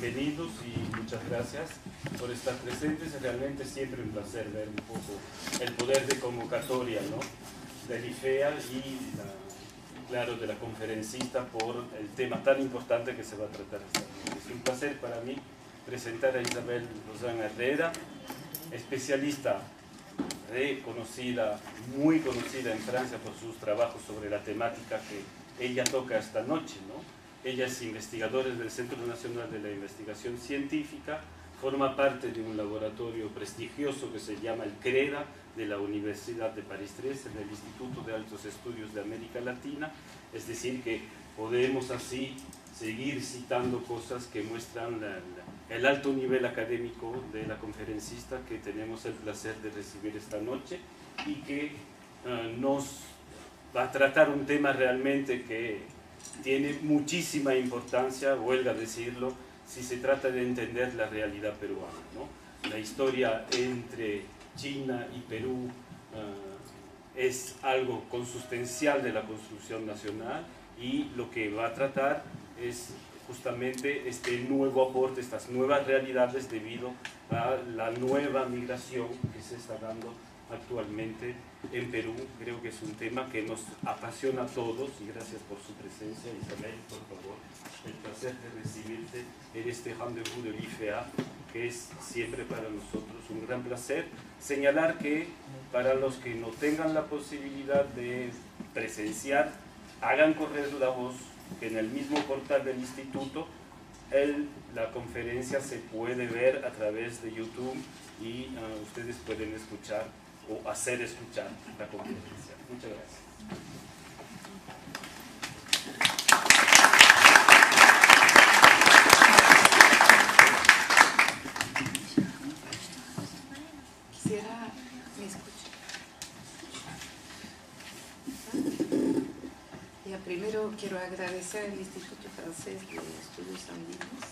bienvenidos y muchas gracias por estar presentes. Realmente siempre un placer ver un poco el poder de convocatoria, ¿no?, del IFEA y, claro, de la conferencista por el tema tan importante que se va a tratar esta noche. Es un placer para mí presentar a Isabel Rosán Herrera, especialista reconocida, muy conocida en Francia por sus trabajos sobre la temática que ella toca esta noche, ¿no? Ella es investigadora del Centro Nacional de la Investigación Científica, forma parte de un laboratorio prestigioso que se llama el CREDA de la Universidad de París III, del Instituto de Altos Estudios de América Latina, es decir que podemos así seguir citando cosas que muestran el alto nivel académico de la conferencista que tenemos el placer de recibir esta noche y que nos va a tratar un tema realmente que tiene muchísima importancia, huelga decirlo, si se trata de entender la realidad peruana, ¿no? La historia entre China y Perú es algo consustancial de la construcción nacional y lo que va a tratar es justamente este nuevo aporte, estas nuevas realidades debido a la nueva migración que se está dando actualmente en Perú. Creo que es un tema que nos apasiona a todos y gracias por su presencia, Isabel, por favor. El placer de recibirte en este rendezvous del IFEA, que es siempre para nosotros un gran placer. Señalar que para los que no tengan la posibilidad de presenciar, hagan correr la voz, que en el mismo portal del instituto la conferencia se puede ver a través de YouTube y ustedes pueden escuchar o hacer escuchar la conferencia. Muchas gracias. Quisiera, ¿me escucha? Ya, primero quiero agradecer al Instituto Francés de Estudios Andinos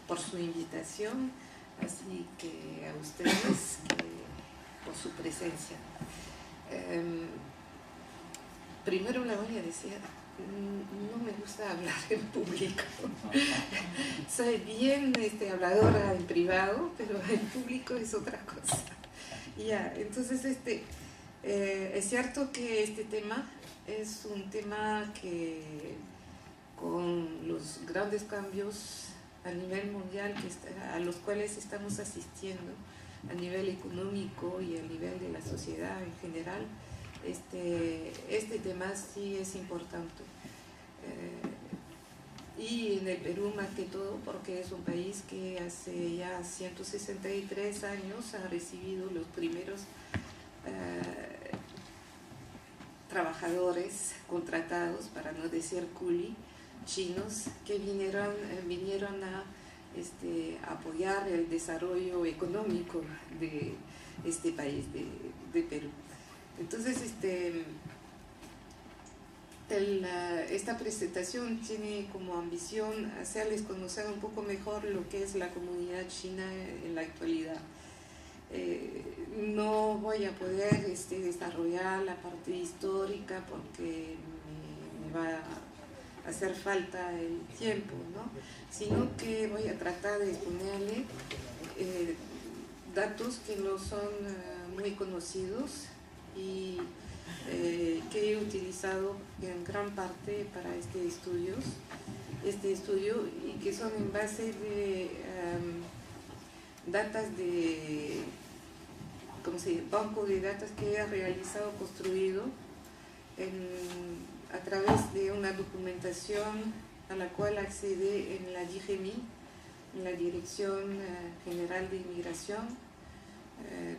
por su invitación, así que a ustedes por su presencia. Primero le voy a decir, no me gusta hablar en público. Soy bien habladora en privado, pero en público es otra cosa. Ya, entonces es cierto que este tema es un tema que con los grandes cambios a nivel mundial a los cuales estamos asistiendo, a nivel económico y a nivel de la sociedad en general, este tema sí es importante. Y en el Perú más que todo porque es un país que hace ya 163 años ha recibido los primeros trabajadores contratados, para no decir culi, chinos, que vinieron a apoyar el desarrollo económico de este país, de Perú. Entonces, esta presentación tiene como ambición hacerles conocer un poco mejor lo que es la comunidad china en la actualidad. No voy a poder desarrollar la parte histórica porque me va a hacer falta el tiempo, ¿no? Sino que voy a tratar de exponerle datos que no son muy conocidos y que he utilizado en gran parte para este estudio y que son en base de datas de, banco de datos que he realizado, construido a través de una documentación a la cual accede en la DIGEMI, en la Dirección General de Inmigración,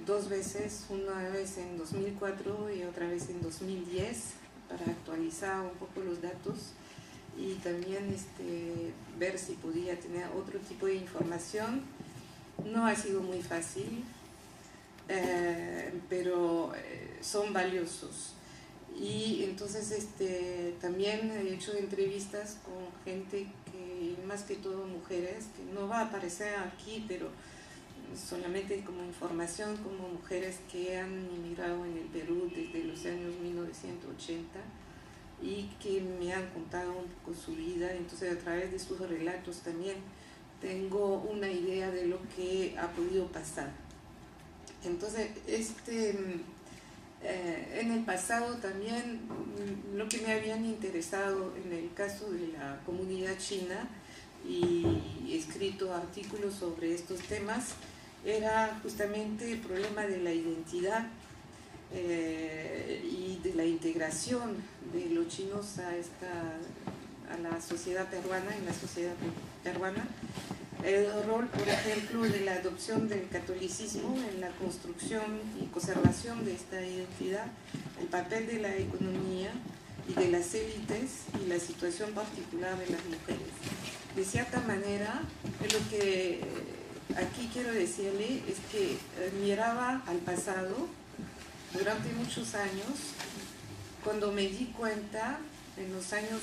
dos veces, una vez en 2004 y otra vez en 2010, para actualizar un poco los datos y también ver si podía tener otro tipo de información. No ha sido muy fácil, pero son valiosos. Y entonces también he hecho entrevistas con gente que, más que todo mujeres, que no va a aparecer aquí, pero solamente como información, como mujeres que han inmigrado en el Perú desde los años 1980 y que me han contado un poco su vida. Entonces a través de sus relatos también tengo una idea de lo que ha podido pasar. Entonces, en el pasado también lo que me habían interesado en el caso de la comunidad china y he escrito artículos sobre estos temas era justamente el problema de la identidad y de la integración de los chinos a la sociedad peruana, en la sociedad peruana. El rol, por ejemplo, de la adopción del catolicismo en la construcción y conservación de esta identidad, el papel de la economía y de las élites y la situación particular de las mujeres. De cierta manera, lo que aquí quiero decirle es que miraba al pasado durante muchos años, cuando me di cuenta en los años,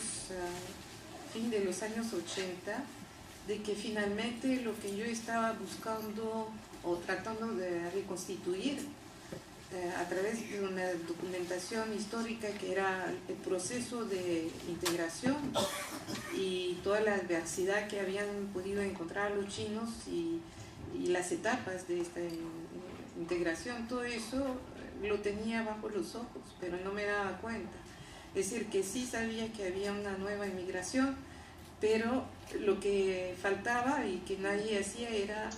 fin de los años 80, de que finalmente lo que yo estaba buscando o tratando de reconstituir a través de una documentación histórica que era el proceso de integración y toda la adversidad que habían podido encontrar los chinos y las etapas de esta integración, todo eso lo tenía bajo los ojos, pero no me daba cuenta. Es decir, que sí sabía que había una nueva inmigración, pero lo que faltaba y que nadie hacía era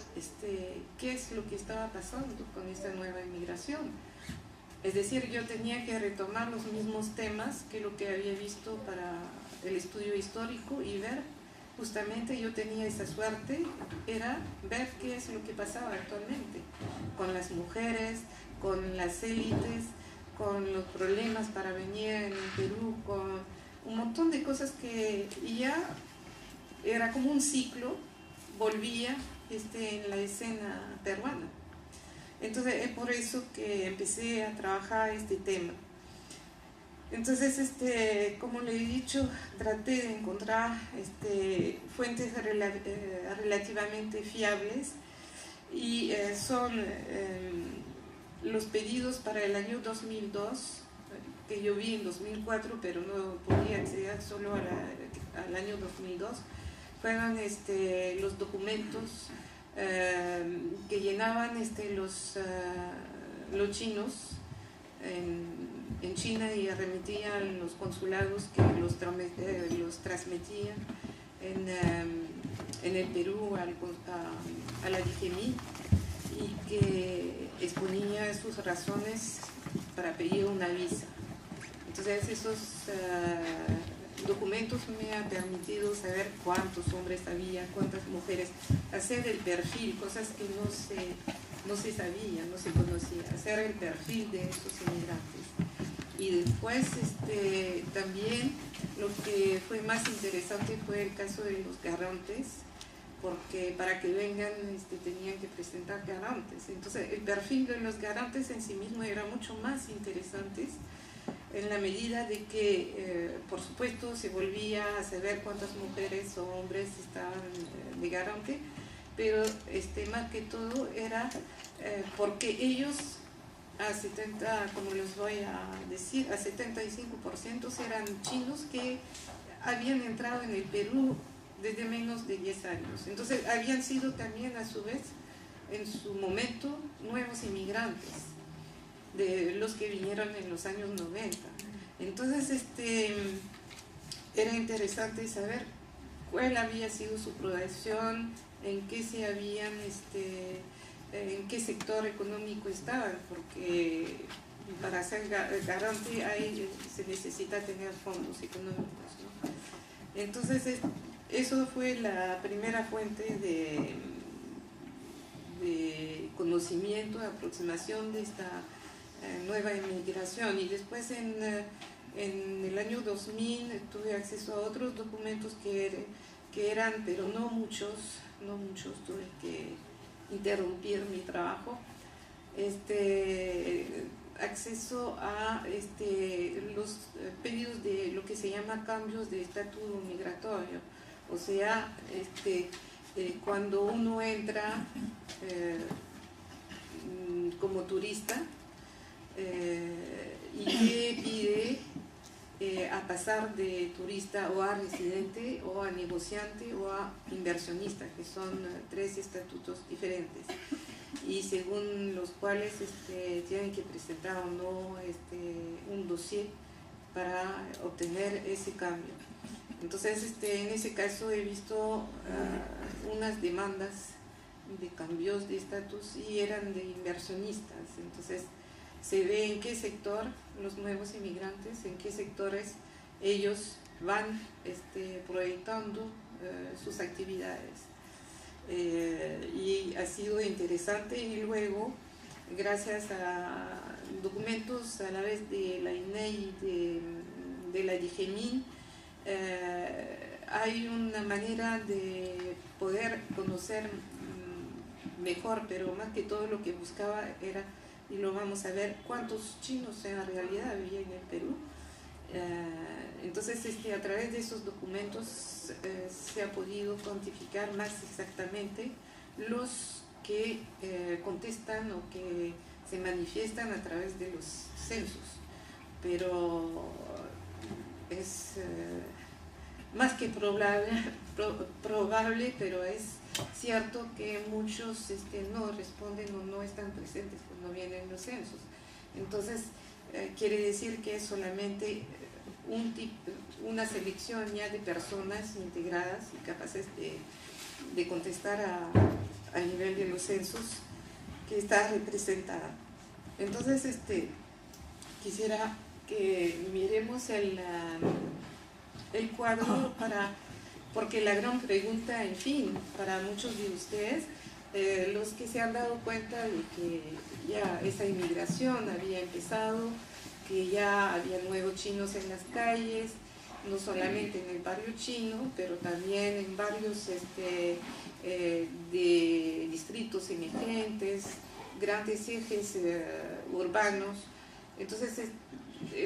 qué es lo que estaba pasando con esta nueva inmigración. Es decir, yo tenía que retomar los mismos temas que lo que había visto para el estudio histórico y ver, justamente yo tenía esa suerte, era ver qué es lo que pasaba actualmente con las mujeres, con las élites, con los problemas para venir en el Perú, con un montón de cosas que ya era como un ciclo, volvía en la escena peruana. Entonces es por eso que empecé a trabajar este tema. Entonces, como le he dicho, traté de encontrar fuentes relativamente fiables y son los pedidos para el año 2002, que yo vi en 2004, pero no podía acceder solo al año 2002, fueron los documentos que llenaban los chinos en China y remitían los consulados que los transmitían en el Perú a la DGMI y que exponía sus razones para pedir una visa. Entonces esos documentos me han permitido saber cuántos hombres había, cuántas mujeres, hacer el perfil, cosas que no se sabía, no se conocía, hacer el perfil de estos inmigrantes. Y después también lo que fue más interesante fue el caso de los garantes, porque para que vengan tenían que presentar garantes. Entonces el perfil de los garantes en sí mismo era mucho más interesante, en la medida de que, por supuesto, se volvía a saber cuántas mujeres o hombres estaban de garante, pero más que todo era porque ellos a 70, como les voy a decir, a 75% eran chinos que habían entrado en el Perú desde menos de 10 años. Entonces habían sido también a su vez, en su momento, nuevos inmigrantes, de los que vinieron en los años 90. Entonces era interesante saber cuál había sido su progresión, en qué se habían, en qué sector económico estaban, porque para ser garante se necesita tener fondos económicos, ¿no? Entonces eso fue la primera fuente de conocimiento, de aproximación de esta nueva inmigración. Y después en el año 2000 tuve acceso a otros documentos que eran, pero no muchos, tuve que interrumpir mi trabajo, acceso a los pedidos de lo que se llama cambios de estatus migratorio, o sea, cuando uno entra como turista y que pide a pasar de turista o a residente o a negociante o a inversionista, que son tres estatutos diferentes, y según los cuales tienen que presentar o no un dossier para obtener ese cambio. Entonces, en ese caso he visto unas demandas de cambios de estatus y eran de inversionistas. Entonces, se ve en qué sector los nuevos inmigrantes, en qué sectores ellos van proyectando sus actividades. Y ha sido interesante, y luego, gracias a documentos a la vez de la INEI y de la DIGEMIN, hay una manera de poder conocer mejor, pero más que todo lo que buscaba era, y lo vamos a ver, cuántos chinos en realidad vivían en el Perú. Entonces, a través de esos documentos se ha podido cuantificar más exactamente los que contestan o que se manifiestan a través de los censos. Pero es más que probable, pero es cierto que muchos no responden o no están presentes cuando vienen los censos. Entonces, quiere decir que es solamente una selección ya de personas integradas y capaces de contestar a nivel de los censos que está representada. Entonces, quisiera que miremos el cuadro porque la gran pregunta, en fin, para muchos de ustedes, los que se han dado cuenta de que ya esa inmigración había empezado, que ya había nuevos chinos en las calles, no solamente en el barrio chino, pero también en varios de distritos emergentes, grandes ejes urbanos. Entonces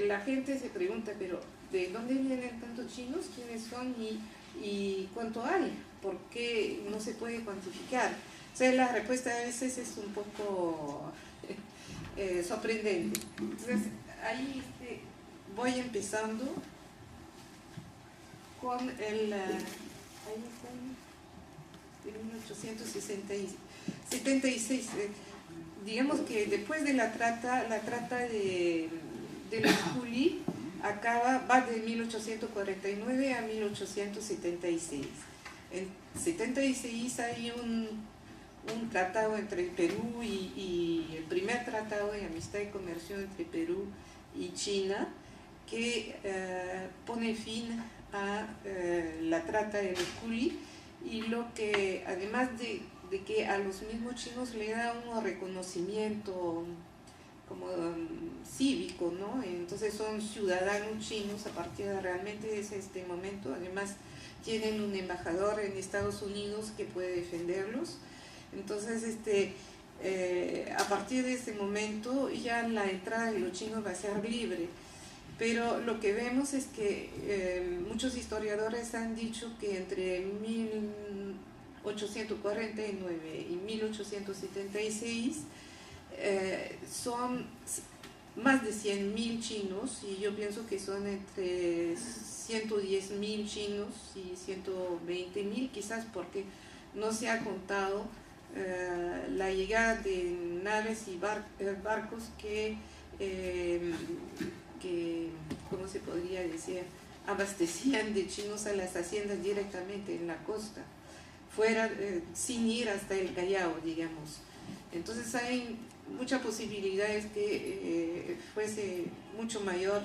la gente se pregunta, pero ¿de dónde vienen tantos chinos? ¿Quiénes son? ¿Y cuánto hay? ¿Por qué no se puede cuantificar? O sea, la respuesta a veces es un poco sorprendente. Entonces, ahí voy empezando con el... ahí está, de 1876. Digamos que después de la trata de los Culi va de 1849 a 1876. En 76 hay un tratado entre el Perú y el primer tratado de amistad y comercio entre Perú y China que pone fin a la trata de los Culi, y lo que además de que a los mismos chinos le da un reconocimiento como cívico, ¿no? Entonces son ciudadanos chinos a partir de realmente este momento. Además tienen un embajador en Estados Unidos que puede defenderlos. Entonces a partir de ese momento ya la entrada de los chinos va a ser libre. Pero lo que vemos es que muchos historiadores han dicho que entre 1849 y 1876 son más de 100.000 chinos, y yo pienso que son entre 110.000 chinos y 120.000, quizás porque no se ha contado la llegada de naves y barcos que ¿cómo se podría decir?, abastecían de chinos a las haciendas directamente en la costa, fuera sin ir hasta el Callao, digamos. Entonces hay muchas posibilidades que fuese mucho mayor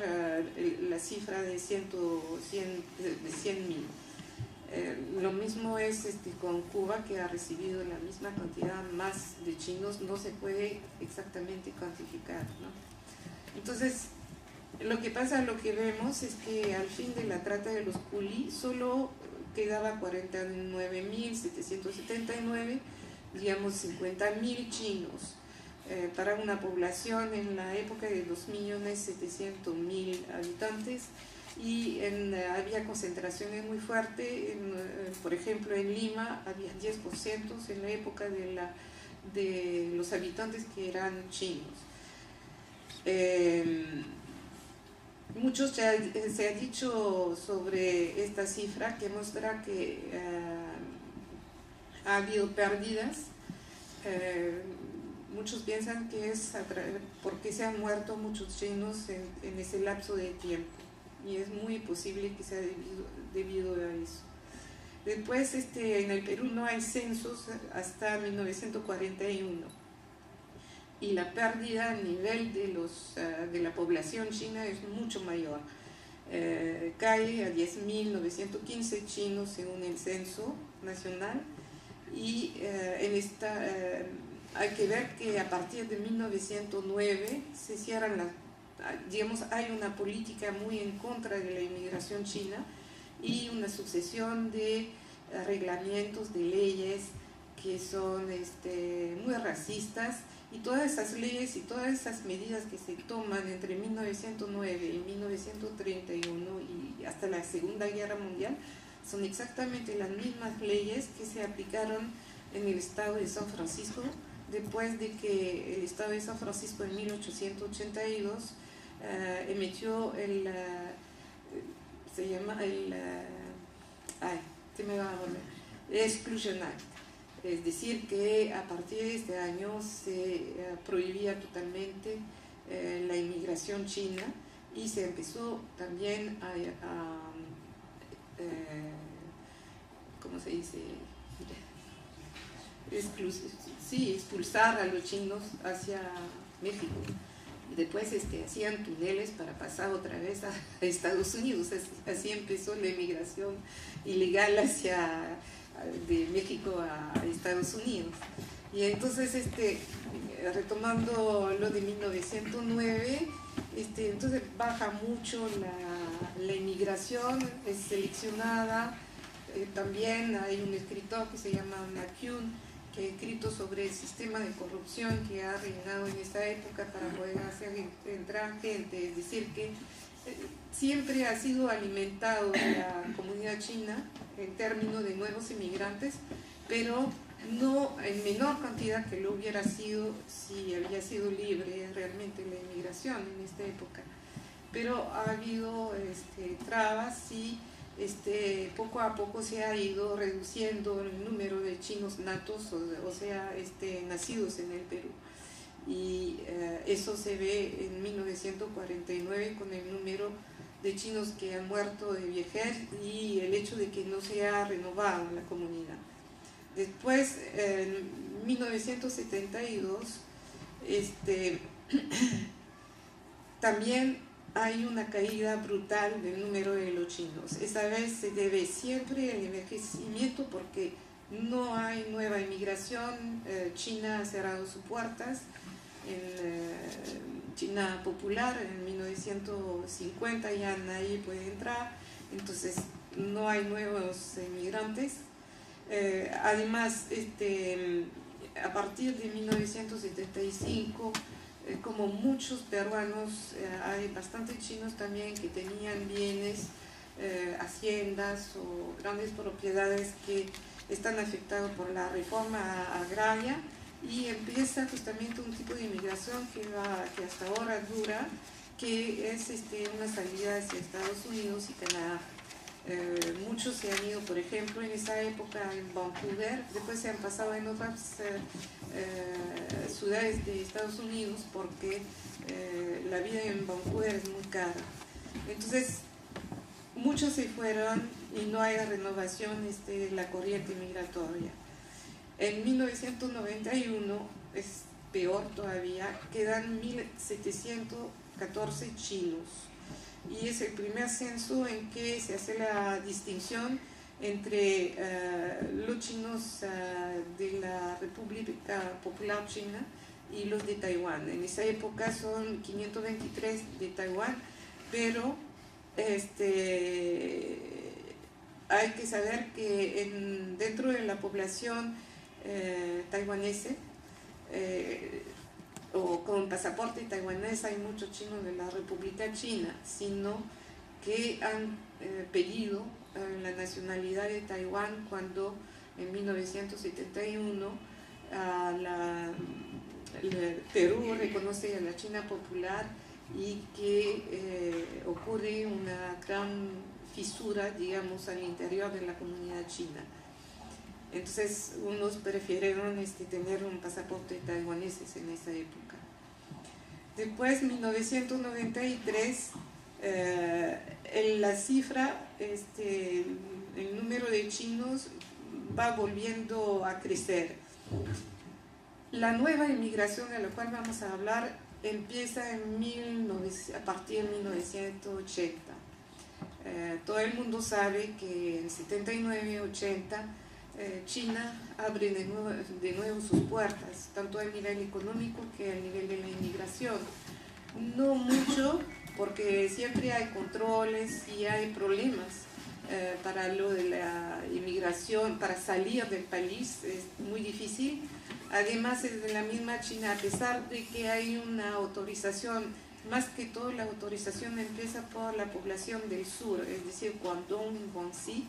la cifra de 100.000. Lo mismo es con Cuba, que ha recibido la misma cantidad más de chinos, no se puede exactamente cuantificar, ¿no? Entonces, lo que vemos es que al fin de la trata de los Culi solo quedaba 49.779, digamos 50.000 chinos, para una población en la época de 2.700.000 habitantes, y había concentraciones muy fuertes, por ejemplo en Lima había 10% en la época de los habitantes que eran chinos. muchos ya se ha dicho sobre esta cifra que muestra que ha habido pérdidas. Muchos piensan que es porque se han muerto muchos chinos en ese lapso de tiempo, y es muy posible que sea debido a eso. Después, en el Perú no hay censos hasta 1941, y la pérdida a nivel de la población china es mucho mayor. Cae a 10.915 chinos según el censo nacional, y hay que ver que a partir de 1909 se cierran digamos, hay una política muy en contra de la inmigración china y una sucesión de reglamentos, de leyes que son muy racistas, y todas esas leyes y todas esas medidas que se toman entre 1909 y 1931 y hasta la Segunda Guerra Mundial son exactamente las mismas leyes que se aplicaron en el estado de San Francisco después de que el estado de San Francisco en 1882 emitió se llama el Exclusion Act. Es decir, que a partir de este año se prohibía totalmente la inmigración china, y se empezó también ¿cómo se dice? Expulsar a los chinos hacia México. Y después hacían túneles para pasar otra vez a Estados Unidos. Así empezó la inmigración ilegal de México a Estados Unidos. Y entonces, retomando lo de 1909, entonces baja mucho la inmigración, es seleccionada. También hay un escritor que se llama McCune, que ha escrito sobre el sistema de corrupción que ha reinado en esta época para poder hacer entrar gente. Es decir, que siempre ha sido alimentado la comunidad china en términos de nuevos inmigrantes, pero no en menor cantidad que lo hubiera sido si había sido libre realmente la inmigración en esta época. Pero ha habido trabas, y poco a poco se ha ido reduciendo el número de chinos natos, o sea, nacidos en el Perú. Y eso se ve en 1949 con el número de chinos que han muerto de viejez y el hecho de que no se ha renovado la comunidad. Después, en 1972, también hay una caída brutal del número de los chinos. Esa vez se debe siempre al envejecimiento, porque no hay nueva inmigración. China ha cerrado sus puertas. En China popular, en 1950 ya nadie puede entrar, entonces no hay nuevos inmigrantes. Además, a partir de 1975, como muchos peruanos, hay bastantes chinos también que tenían bienes, haciendas o grandes propiedades que están afectados por la reforma agraria, y empieza justamente un tipo de inmigración que hasta ahora dura, que es una salida hacia Estados Unidos y Canadá. Muchos se han ido, por ejemplo, en esa época en Vancouver, después se han pasado en otras ciudades de Estados Unidos, porque la vida en Vancouver es muy cara. Entonces, muchos se fueron y no hay renovación de la corriente migratoria. En 1991, es peor todavía, quedan 1.714 chinos. Y es el primer censo en que se hace la distinción entre los chinos de la República Popular China y los de Taiwán. En esa época son 523 de Taiwán, pero hay que saber que dentro de la población taiwanese o con pasaporte taiwanés hay muchos chinos de la República China, sino que han pedido la nacionalidad de Taiwán cuando en 1971 el Perú reconoce a la China popular y que ocurre una gran fisura, digamos, al interior de la comunidad china. Entonces, unos prefirieron tener un pasaporte taiwaneses en esa época. Después, en 1993, la cifra, el número de chinos va volviendo a crecer. La nueva inmigración de la cual vamos a hablar empieza a partir de 1980. Todo el mundo sabe que en 79-80 China abre de nuevo sus puertas, tanto a nivel económico que a nivel de la inmigración. No mucho, porque siempre hay controles y hay problemas para lo de la inmigración, para salir del país es muy difícil. Además, es de la misma China, a pesar de que hay una autorización, más que todo la autorización empieza por la población del sur, es decir, Guangdong y Guangxi.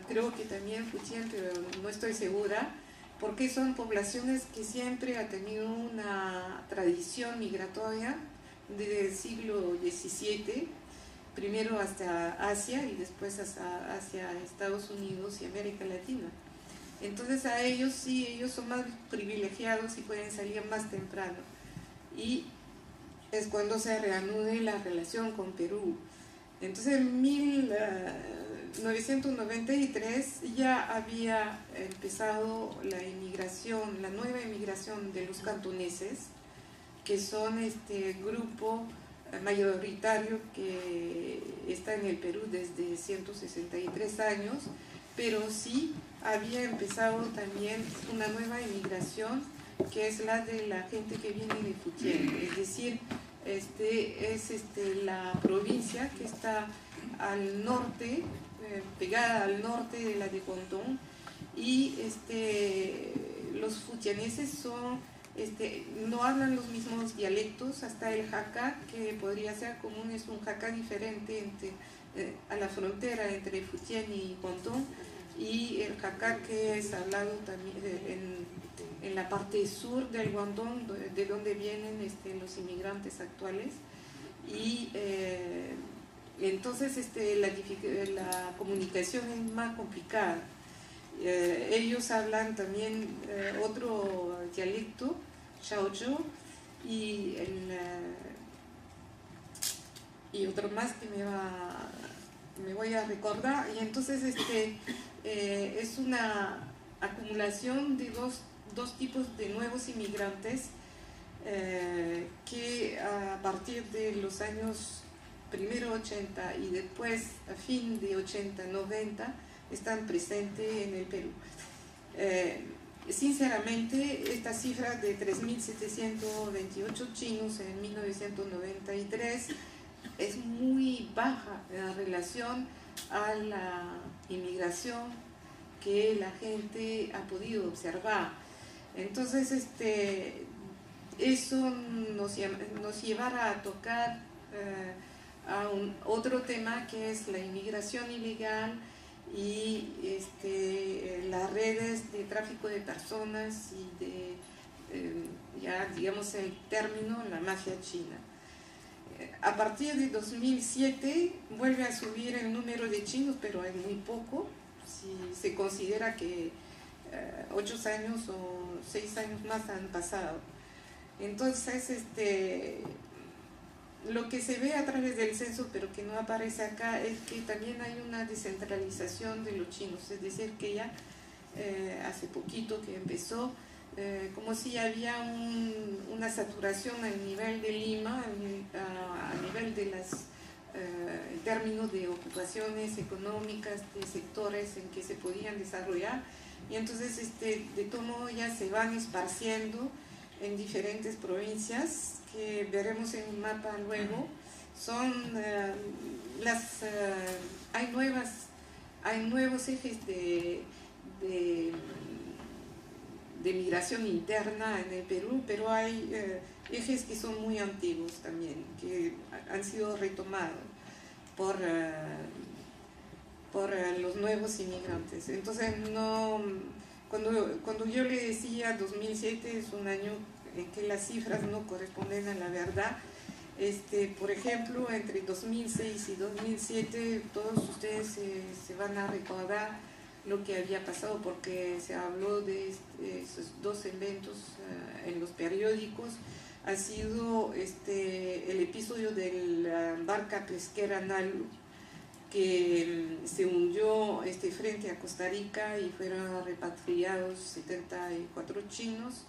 Creo que también Fujian, pero no estoy segura, porque son poblaciones que siempre han tenido una tradición migratoria desde el siglo XVII, primero hasta Asia y después hacia Estados Unidos y América Latina. Entonces a ellos sí, ellos son más privilegiados y pueden salir más temprano. Y es cuando se reanude la relación con Perú. Entonces en 1993 ya había empezado la inmigración, la nueva inmigración de los cantoneses, que son este grupo mayoritario que está en el Perú desde 163 años, pero sí había empezado también una nueva inmigración que es la de la gente que viene de Fujian, es decir, es la provincia que está al norte, pegada al norte de la de Guangdong, y los fujianeses son no hablan los mismos dialectos, hasta el Hakka, que podría ser común, es un Hakka diferente a la frontera entre Fujian y Guangdong, y el Hakka que es hablado también en la parte sur del Guangdong, de donde vienen los inmigrantes actuales. Y entonces la comunicación es más complicada. Ellos hablan también otro dialecto, Xiaozhou, y otro más que me voy a recordar. Y entonces es una acumulación de dos tipos de nuevos inmigrantes que a partir de los años primero 80 y después a fin de 80-90 están presentes en el Perú. Sinceramente, esta cifra de 3.728 chinos en 1993 es muy baja en relación a la inmigración que la gente ha podido observar. Entonces, eso nos llevará a tocar a otro tema que es la inmigración ilegal y las redes de tráfico de personas y de, ya digamos el término, la mafia china. A partir de 2007 vuelve a subir el número de chinos, pero es muy poco, si se considera que 8 años o 6 años más han pasado. Entonces, lo que se ve a través del censo, pero que no aparece acá, es que también hay una descentralización de los chinos, es decir, que ya hace poquito que empezó, como si había una saturación al nivel de Lima, a nivel de en términos de ocupaciones económicas, de sectores en que se podían desarrollar, y entonces de todo modo ya se van esparciendo en diferentes provincias, que veremos en un mapa luego. Son hay nuevos ejes de migración interna en el Perú, pero hay ejes que son muy antiguos también, que han sido retomados por los nuevos inmigrantes. Entonces, cuando yo le decía 2007 es un año en que las cifras no corresponden a la verdad, Por ejemplo, entre 2006 y 2007, todos ustedes se van a recordar lo que había pasado porque se habló de esos dos eventos en los periódicos. Ha sido el episodio de la barca pesquera Nalu, que se hundió frente a Costa Rica y fueron repatriados 74 chinos.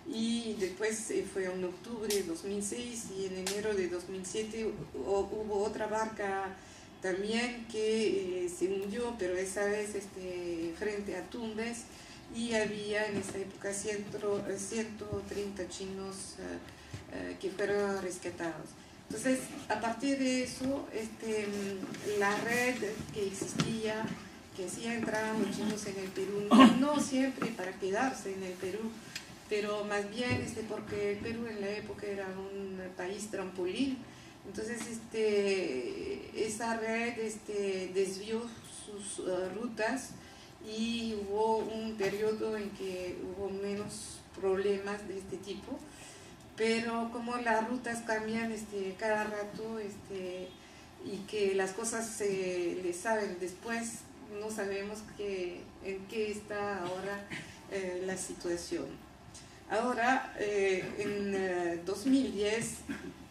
Y después fue en octubre de 2006 y en enero de 2007 hubo otra barca también que se hundió, pero esa vez frente a Tumbes, y había en esa época 130 chinos que fueron rescatados. Entonces, a partir de eso, la red que existía, que hacía entrar a los chinos en el Perú, no siempre para quedarse en el Perú, pero más bien porque el Perú en la época era un país trampolín. Entonces esa red desvió sus rutas y hubo un periodo en que hubo menos problemas de este tipo, pero como las rutas cambian cada rato y que las cosas se les saben después, no sabemos en qué está ahora la situación. Ahora, en 2010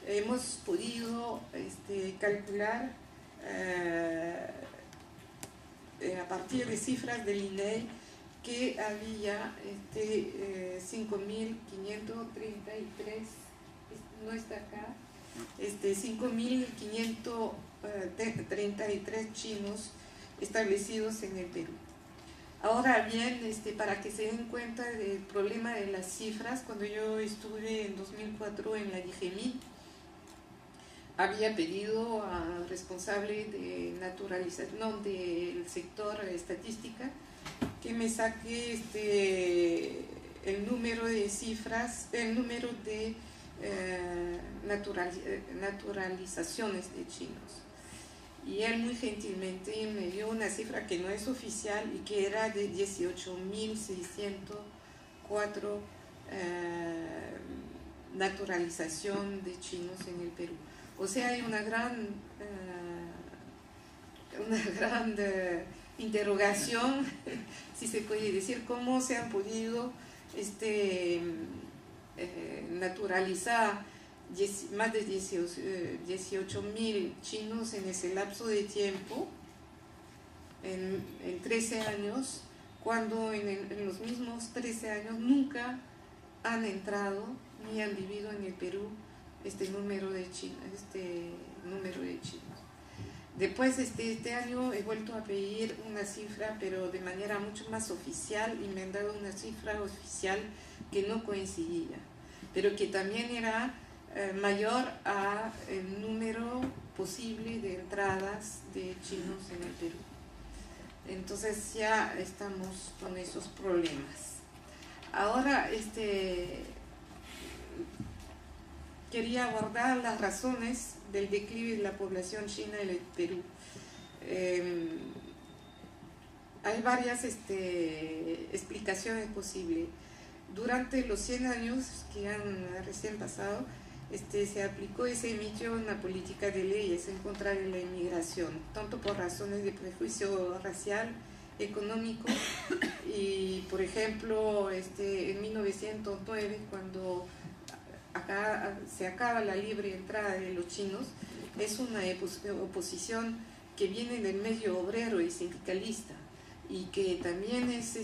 hemos podido calcular a partir de cifras del INEI que había 5.533, no está acá, 5.533 chinos establecidos en el Perú. Ahora bien, para que se den cuenta del problema de las cifras, cuando yo estuve en 2004 en la DIGEMI, había pedido al responsable de naturalización del sector estadística que me saque el número de cifras, el número de naturalizaciones de chinos. Y él muy gentilmente me dio una cifra que no es oficial y que era de 18.604 naturalización de chinos en el Perú. O sea, hay una gran interrogación, si se puede decir, cómo se han podido naturalizar más de 18.000 chinos en ese lapso de tiempo, en 13 años, cuando en los mismos 13 años nunca han entrado ni han vivido en el Perú este número de chinos. Después este año he vuelto a pedir una cifra, pero de manera mucho más oficial, y me han dado una cifra oficial que no coincidía, pero que también era mayor a el número posible de entradas de chinos en el Perú. Entonces ya estamos con esos problemas. Ahora quería abordar las razones del declive de la población china en el Perú. Hay varias explicaciones posibles. Durante los 100 años que han recién pasado, se aplicó y se emitió una política de leyes en contra de la inmigración, tanto por razones de prejuicio racial, económico, y por ejemplo en 1909, cuando acá se acaba la libre entrada de los chinos, es una oposición que viene del medio obrero y sindicalista, y que también es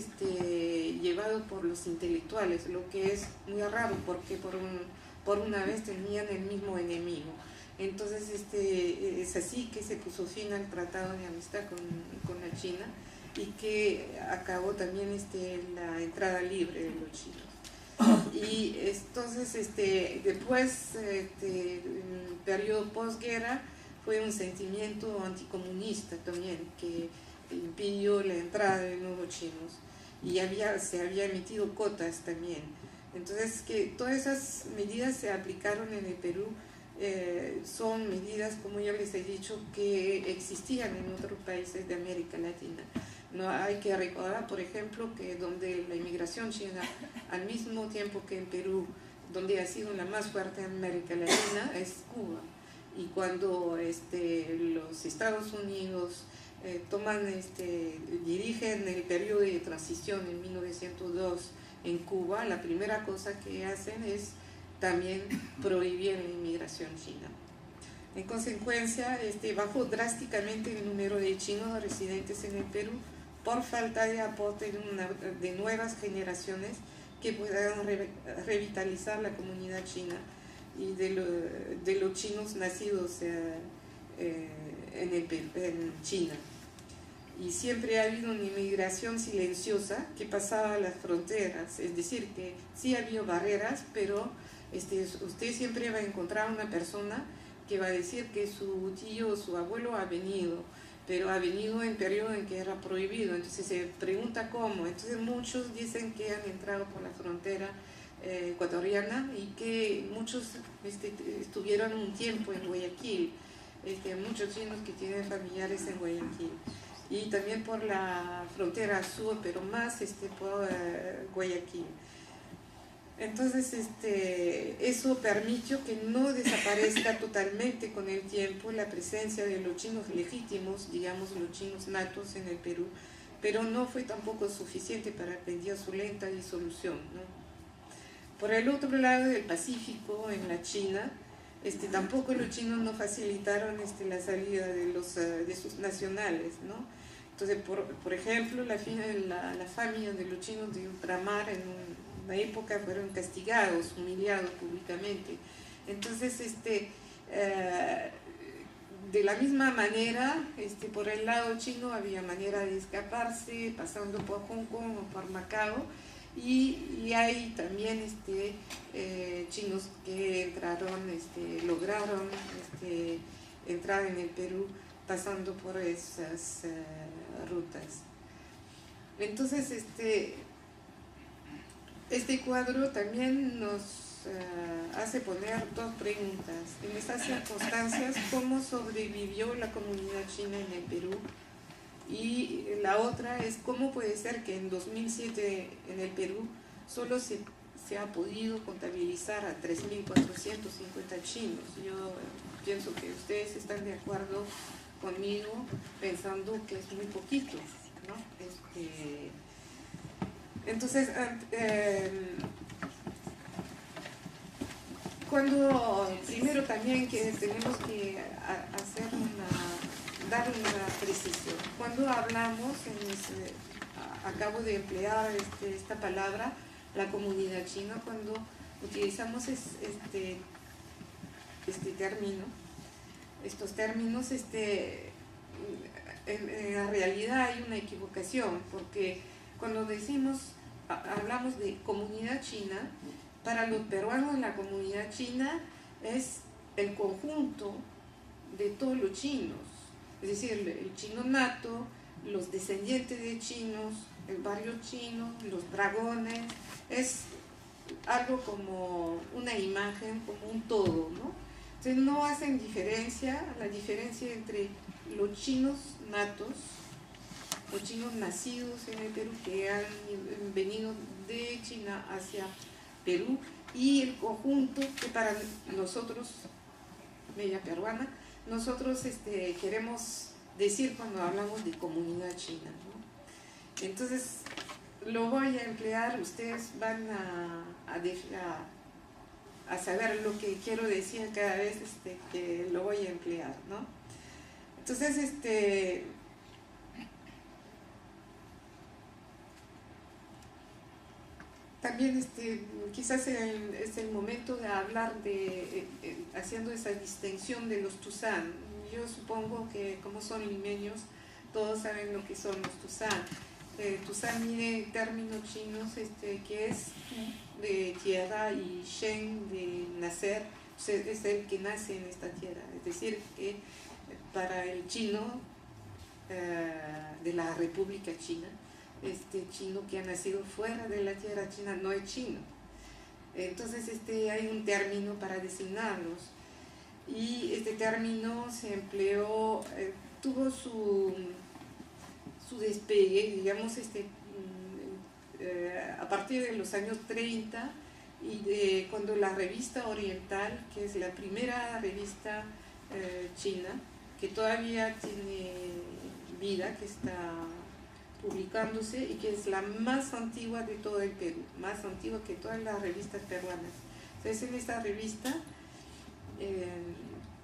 llevado por los intelectuales, lo que es muy raro porque por una vez tenían el mismo enemigo. Entonces es así que se puso fin al tratado de amistad con la China, y que acabó también la entrada libre de los chinos. Y entonces después el periodo posguerra fue un sentimiento anticomunista también que impidió la entrada de nuevos chinos, y se había emitido cotas también. Entonces que todas esas medidas se aplicaron en el Perú. Son medidas, como ya les he dicho, que existían en otros países de América Latina. No hay que recordar, por ejemplo, que donde la inmigración china, al mismo tiempo que en Perú donde ha sido la más fuerte en América Latina, es Cuba. Y cuando los Estados Unidos dirigen el periodo de transición en 1902 en Cuba, la primera cosa que hacen es también prohibir la inmigración china. En consecuencia, bajó drásticamente el número de chinos residentes en el Perú por falta de aporte de nuevas generaciones que puedan revitalizar la comunidad china y de los chinos nacidos en China. Y siempre ha habido una inmigración silenciosa que pasaba las fronteras, es decir, que sí ha habido barreras, pero usted siempre va a encontrar una persona que va a decir que su tío o su abuelo ha venido, pero ha venido en periodo en que era prohibido. Entonces se pregunta cómo. Entonces muchos dicen que han entrado por la frontera ecuatoriana y que muchos estuvieron un tiempo en Guayaquil. Muchos chinos que tienen familiares en Guayaquil. Y también por la frontera sur, pero más por Guayaquil. Entonces, eso permitió que no desaparezca totalmente con el tiempo la presencia de los chinos legítimos, digamos los chinos natos en el Perú, pero no fue tampoco suficiente para impedir su lenta disolución, ¿no? Por el otro lado del Pacífico, en la China, tampoco los chinos no facilitaron la salida de sus nacionales, ¿no? Entonces, por ejemplo, la familia de los chinos de ultramar en una época fueron castigados, humiliados públicamente. Entonces, de la misma manera, por el lado chino había manera de escaparse, pasando por Hong Kong o por Macao, y hay también chinos que lograron entrar en el Perú pasando por esas rutas. Entonces, este cuadro también nos hace poner dos preguntas. En estas circunstancias, ¿cómo sobrevivió la comunidad china en el Perú? Y la otra es cómo puede ser que en 2007 en el Perú solo se ha podido contabilizar a 3.450 chinos. Yo pienso que ustedes están de acuerdo conmigo pensando que es muy poquito, ¿no? Entonces, primero también que tenemos que dar una precisión. Cuando hablamos, acabo de emplear esta palabra, la comunidad china, cuando utilizamos estos términos, en la realidad hay una equivocación, porque cuando hablamos de comunidad china, para los peruanos la comunidad china es el conjunto de todos los chinos, es decir, el chino nato, los descendientes de chinos, el barrio chino, los dragones, es algo como una imagen, como un todo, ¿no? Entonces no hacen la diferencia entre los chinos natos, los chinos nacidos en el Perú que han venido de China hacia Perú, y el conjunto que para nosotros, media peruana, nosotros queremos decir cuando hablamos de comunidad china, ¿no? Entonces lo voy a emplear, ustedes van a saber lo que quiero decir cada vez que lo voy a emplear, ¿no? Entonces, también quizás es el momento de hablar haciendo esa distinción de los Tuzán. Yo supongo que como son limeños, todos saben lo que son los Tuzán. Tuzán viene términos chinos que es de tierra, y Shen de nacer, es el que nace en esta tierra. Es decir, que para el chino de la República China, chino que ha nacido fuera de la tierra china no es chino. Entonces hay un término para designarlos, y este término se empleó, tuvo su despegue, digamos, a partir de los años 30, y cuando la revista Oriental, que es la primera revista china, que todavía tiene vida, que está publicándose y que es la más antigua de todo el Perú, más antigua que todas las revistas peruanas. Entonces, en esta revista,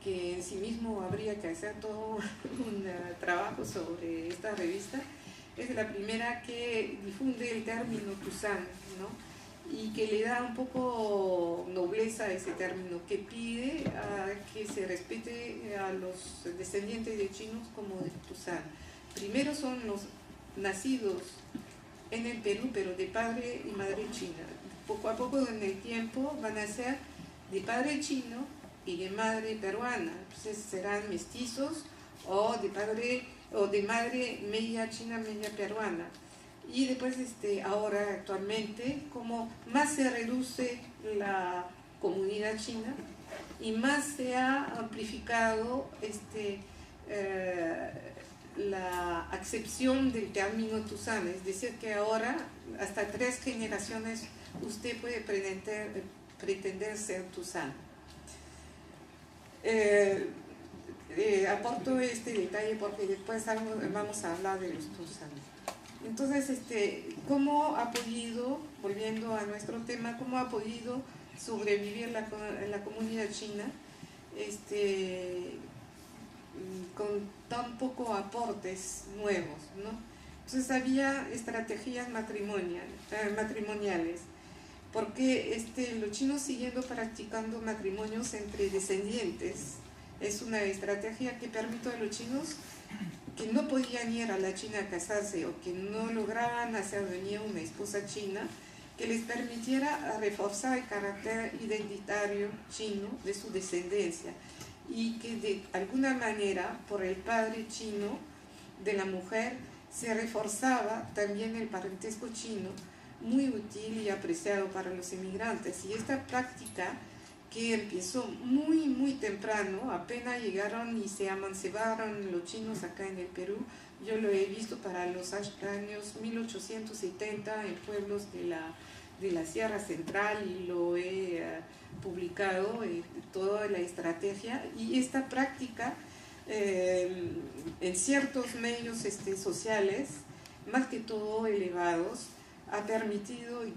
que en sí mismo habría que hacer todo un trabajo sobre esta revista, es la primera que difunde el término Tuzán, ¿no? Y que le da un poco nobleza a ese término, que pide que se respete a los descendientes de chinos como de Tuzán. Primero son los nacidos en el Perú, pero de padre y madre china. Poco a poco en el tiempo van a ser de padre chino y de madre peruana. Entonces serán mestizos o de padre o de madre media china, media peruana. Y después, ahora actualmente, como más se reduce la comunidad china y más se ha amplificado la acepción del término Tuzán, es decir, que ahora hasta 3 generaciones usted puede pretender ser Tuzán. Aporto este detalle porque después vamos a hablar de los Tuzanes. Entonces, ¿cómo ha podido, volviendo a nuestro tema, cómo ha podido sobrevivir la comunidad china con tan pocos aportes nuevos, ¿no? Entonces había estrategias matrimoniales, porque los chinos siguiendo practicando matrimonios entre descendientes es una estrategia que permite a los chinos que no podían ir a la China a casarse o que no lograban hacer venir una esposa china, que les permitiera reforzar el carácter identitario chino de su descendencia y que de alguna manera por el padre chino de la mujer se reforzaba también el parentesco chino, muy útil y apreciado para los emigrantes. Y esta práctica, que empezó muy temprano, apenas llegaron y se emanciparon los chinos acá en el Perú. Yo lo he visto para los años 1870 en pueblos de la Sierra Central y lo he publicado, toda la estrategia. Y esta práctica en ciertos medios sociales, más que todo elevados, ha permitido y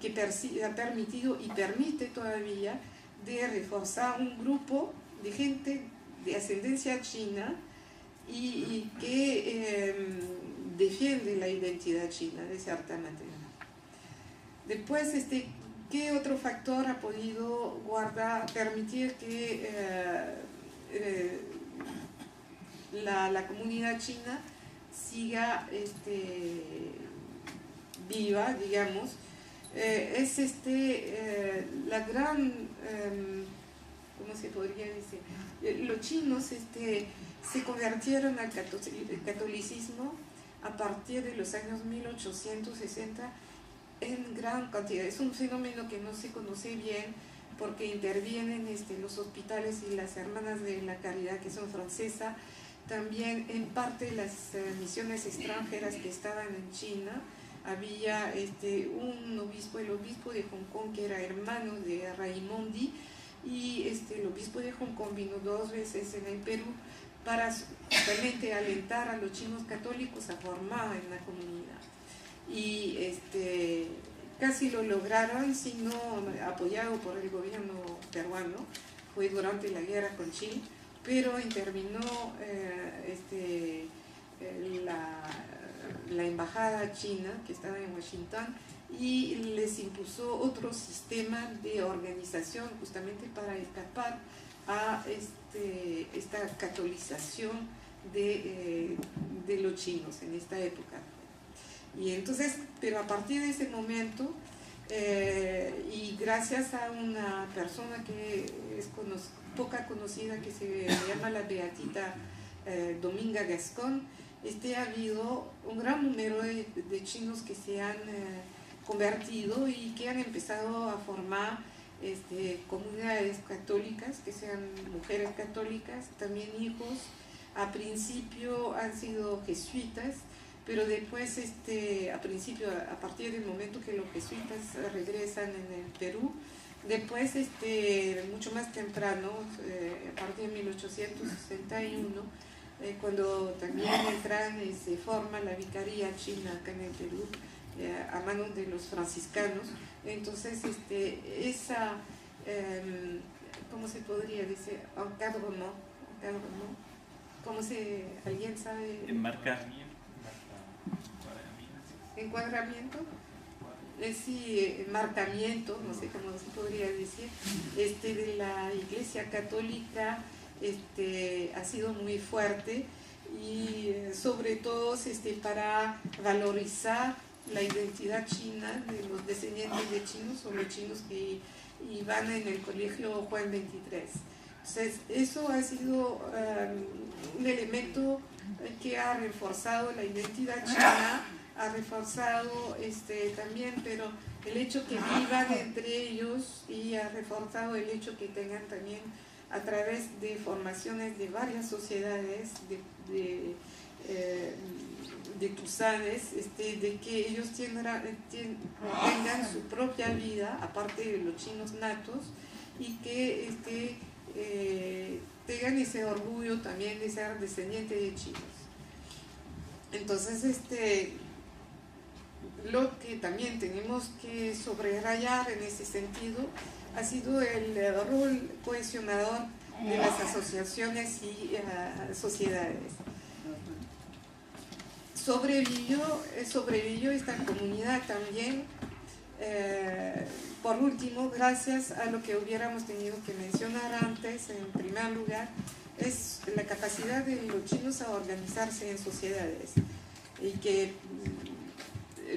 permite todavía de reforzar un grupo de gente de ascendencia china y que defiende la identidad china de cierta manera. Después, ¿qué otro factor ha podido permitir que la comunidad china siga viva, digamos? Es la gran, ¿cómo se podría decir? Los chinos se convirtieron al catolicismo a partir de los años 1860 en gran cantidad. Es un fenómeno que no se conoce bien porque intervienen los hospitales y las hermanas de la caridad, que son francesas, también en parte las misiones extranjeras que estaban en China. Había un obispo, el obispo de Hong Kong, que era hermano de Raimondi, y el obispo de Hong Kong vino 2 veces en el Perú para justamente alentar a los chinos católicos a formar en la comunidad. Y casi lo lograron, sino apoyado por el gobierno peruano. Fue durante la guerra con Chile, pero intervino la embajada china que estaba en Washington y les impuso otro sistema de organización justamente para escapar a esta catolización de los chinos en esta época. Y entonces, pero a partir de ese momento, y gracias a una persona que es poca conocida, que se llama la Beatita Dominga Gascón, ha habido un gran número de chinos que se han convertido y que han empezado a formar comunidades católicas, que sean mujeres católicas, también hijos. A principio han sido jesuitas, pero después, a partir del momento que los jesuitas regresan en el Perú, Después, mucho más temprano, a partir de 1861, cuando también se forma la vicaría china acá en el Perú, a manos de los franciscanos. Entonces, esa, ¿cómo se podría decir? Encadrement, ¿alguien sabe? Encuadramiento. Sí, marcamiento, no sé cómo se podría decir, de la Iglesia Católica ha sido muy fuerte y sobre todo para valorizar la identidad china de los descendientes de chinos o los chinos que iban en el colegio Juan 23. Entonces, eso ha sido un elemento que ha reforzado la identidad china, ha reforzado también, pero el hecho que vivan entre ellos, y ha reforzado el hecho que tengan también a través de formaciones de varias sociedades de tusanes, de que ellos tengan su propia vida, aparte de los chinos natos, y que tengan ese orgullo también de ser descendientes de chinos. Entonces, lo que también tenemos que subrayar en ese sentido ha sido el rol cohesionador de las asociaciones y sociedades. Sobrevivió esta comunidad también, por último, gracias a lo que hubiéramos tenido que mencionar antes, en primer lugar, es la capacidad de los chinos a organizarse en sociedades, y que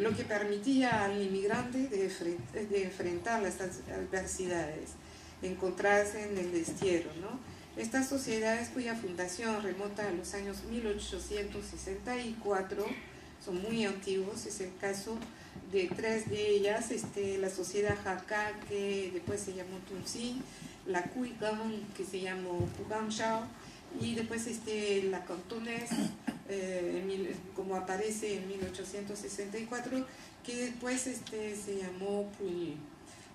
lo que permitía al inmigrante de enfrentar las adversidades, encontrarse en el destierro, ¿no? Estas sociedades, cuya fundación remonta a los años 1864, son muy antiguos. Es el caso de tres de ellas: la sociedad Hakka, que después se llamó Tunsin, la Cuigang, que se llamó Puganshao, y después la Cantonesa, como aparece en 1864, que después se llamó Puyi.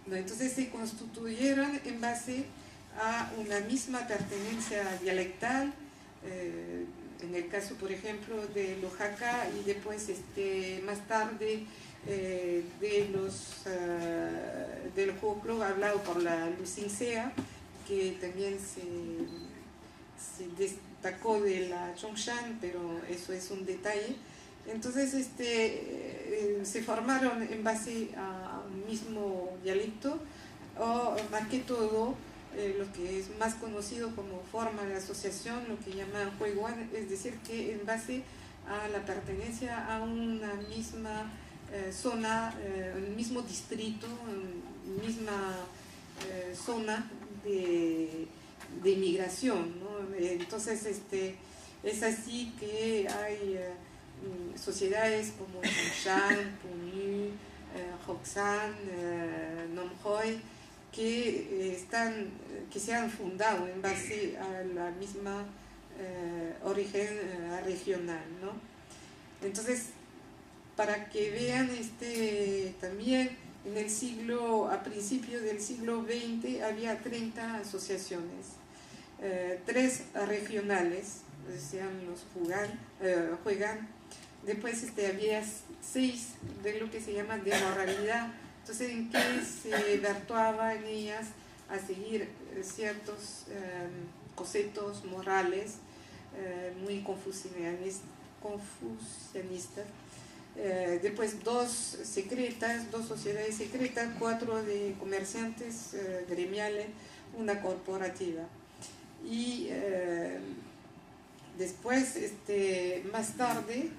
Entonces se constituyeron en base a una misma pertenencia dialectal, en el caso, por ejemplo, de los Hakka, y después más tarde del Joklo hablado por la Lucincea, que también se destacó de la Chongshan, pero eso es un detalle. Entonces se formaron en base a un mismo dialecto, o más que todo lo que es más conocido como forma de asociación, lo que llaman Huiguan, es decir, que en base a la pertenencia a una misma zona, un mismo distrito, misma zona de inmigración, ¿no? Entonces es así que hay sociedades como Chongshan, Punyu, Hoxan, Nomhoi, que se han fundado en base a la misma origen regional, ¿no? Entonces, para que vean, también a principios del siglo XX había 30 asociaciones, 3 regionales, sean los Huigan. Después había 6 de lo que se llama de moralidad. Entonces, en que se virtuaba en ellas a seguir ciertos conceptos morales muy confucianistas. Después 2 sociedades secretas, 4 de comerciantes gremiales, una corporativa. Y después, más tarde,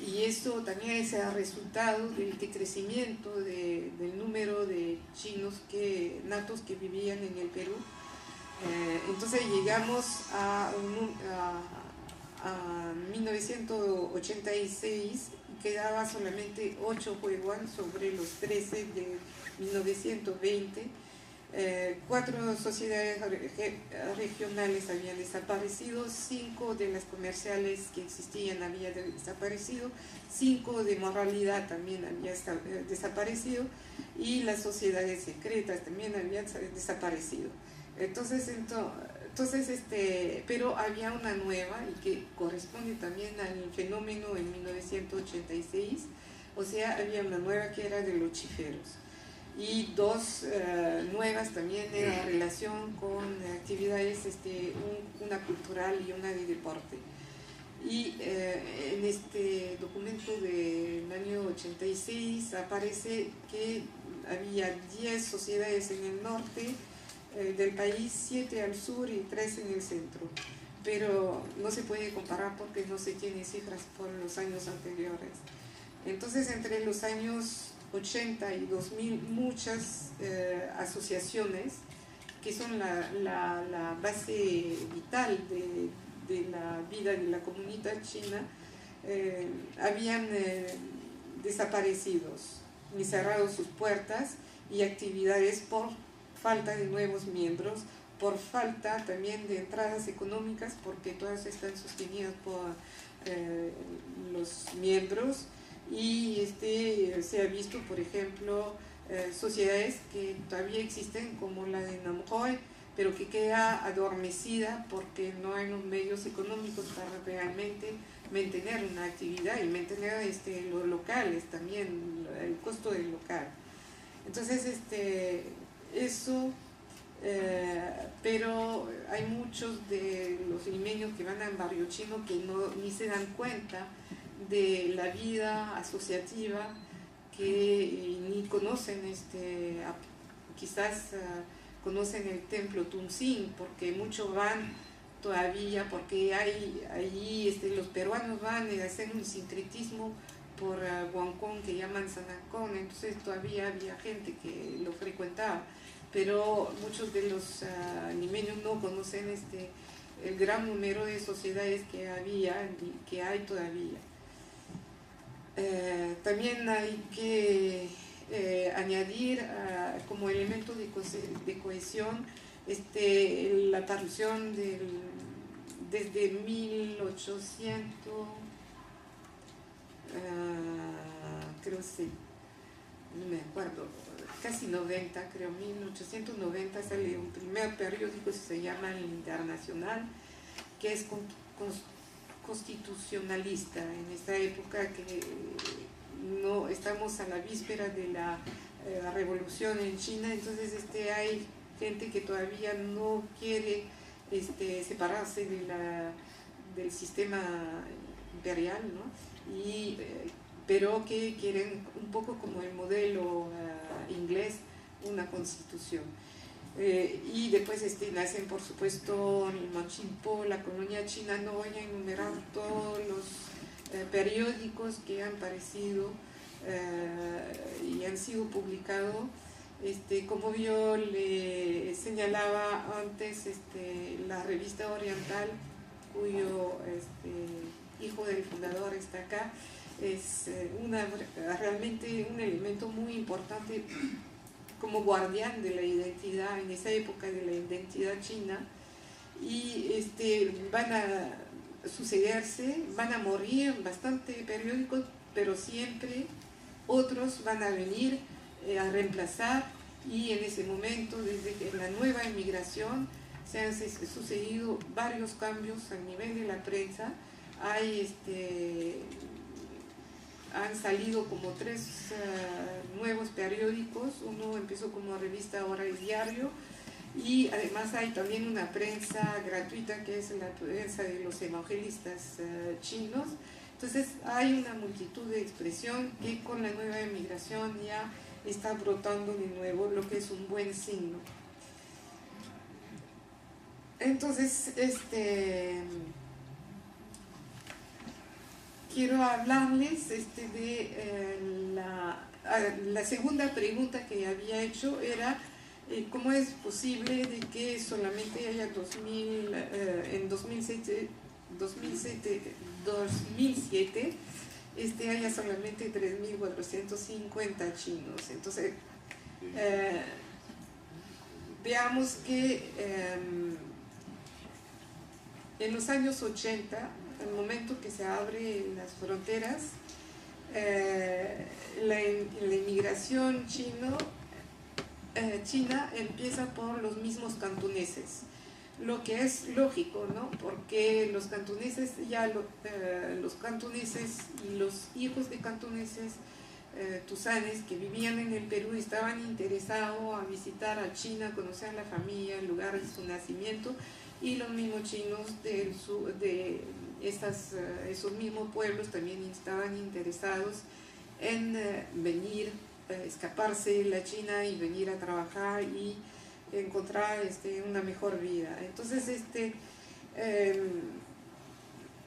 y eso también es el resultado del decrecimiento del número de chinos natos que vivían en el Perú. Entonces llegamos a 1986, y quedaba solamente 8 Huiguan sobre los 13 de 1920. 4 sociedades regionales habían desaparecido, 5 de las comerciales que existían habían desaparecido, 5 de moralidad también habían desaparecido y las sociedades secretas también habían desaparecido. Entonces, pero había una nueva y que corresponde también al fenómeno en 1986, o sea, había una nueva que era de los chiferos. Y 2 nuevas también en relación con actividades, una cultural y una de deporte. Y en este documento del año 86 aparece que había 10 sociedades en el norte del país, 7 al sur y 3 en el centro. Pero no se puede comparar porque no se tiene cifras por los años anteriores. Entonces, entre los años 80 y 2000, muchas asociaciones que son la base vital de la vida de la comunidad china habían desaparecido y cerrado sus puertas y actividades por falta de nuevos miembros, por falta también de entradas económicas, porque todas están sostenidas por los miembros. Y se ha visto, por ejemplo, sociedades que todavía existen como la de Namjoy, pero que queda adormecida porque no hay los medios económicos para realmente mantener una actividad y mantener los locales también, el costo del local. Entonces, eso, pero hay muchos de los limeños que van al barrio chino que ni se dan cuenta de la vida asociativa, que ni conocen, quizás conocen el templo Tunsin, porque muchos van todavía, porque ahí los peruanos van a hacer un sincretismo por Huancón, que llaman Sanacón, entonces todavía había gente que lo frecuentaba, pero muchos de los limeños no conocen el gran número de sociedades que había y que hay todavía. También hay que añadir como elemento de cohesión la aparición desde 1800, creo que no me acuerdo, casi 90, creo, 1890 sale un primer periódico que se llama El Internacional, que es constitucionalista en esta época, que no estamos a la víspera de la revolución en China. Entonces hay gente que todavía no quiere separarse del sistema imperial, ¿no? Pero que quieren un poco como el modelo inglés, una constitución. Y después nacen, por supuesto, el Manchimpo, la colonia china. No voy a enumerar todos los periódicos que han aparecido y han sido publicados. Como yo le señalaba antes, la revista Oriental, cuyo hijo del fundador está acá, es realmente un elemento muy importante como guardián de la identidad en esa época, de la identidad china. Y van a sucederse, van a morir bastante periódicos, pero siempre otros van a venir a reemplazar, y en ese momento, desde la nueva inmigración, se han sucedido varios cambios a nivel de la prensa. Han salido como 3 nuevos periódicos. Uno empezó como revista, ahora es diario, y además hay también una prensa gratuita que es la prensa de los evangelistas chinos. Entonces hay una multitud de expresión que con la nueva inmigración ya está brotando de nuevo, lo que es un buen signo. Entonces, quiero hablarles de la segunda pregunta que había hecho, era cómo es posible de que solamente haya en 2007 haya solamente 3.450 chinos. Entonces, veamos que en los años 80, el momento que se abren las fronteras, la inmigración china empieza por los mismos cantoneses, lo que es lógico, ¿no? Porque los cantoneses, los cantoneses y los hijos de cantoneses tusanes que vivían en el Perú estaban interesados a visitar a China, conocer la familia, el lugar de su nacimiento, y los mismos chinos de esos mismos pueblos también estaban interesados en venir, escaparse de la China y venir a trabajar y encontrar una mejor vida. Entonces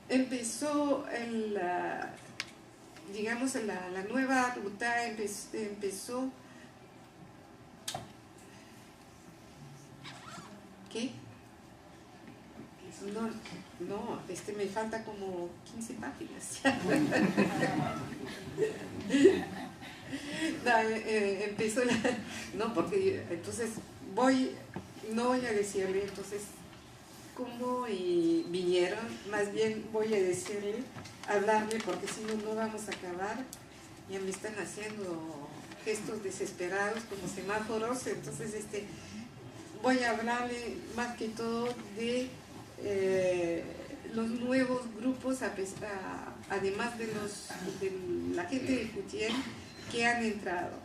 empezó digamos la nueva ruta empezó. ¿Qué? No, me falta como 15 páginas. Empezó no, porque entonces no voy a decirle entonces cómo vinieron, más bien voy a hablarle, porque si no vamos a acabar. Ya me están haciendo gestos desesperados como semáforos, entonces voy a hablarle más que todo de los nuevos grupos, además de la gente de Futien que han entrado.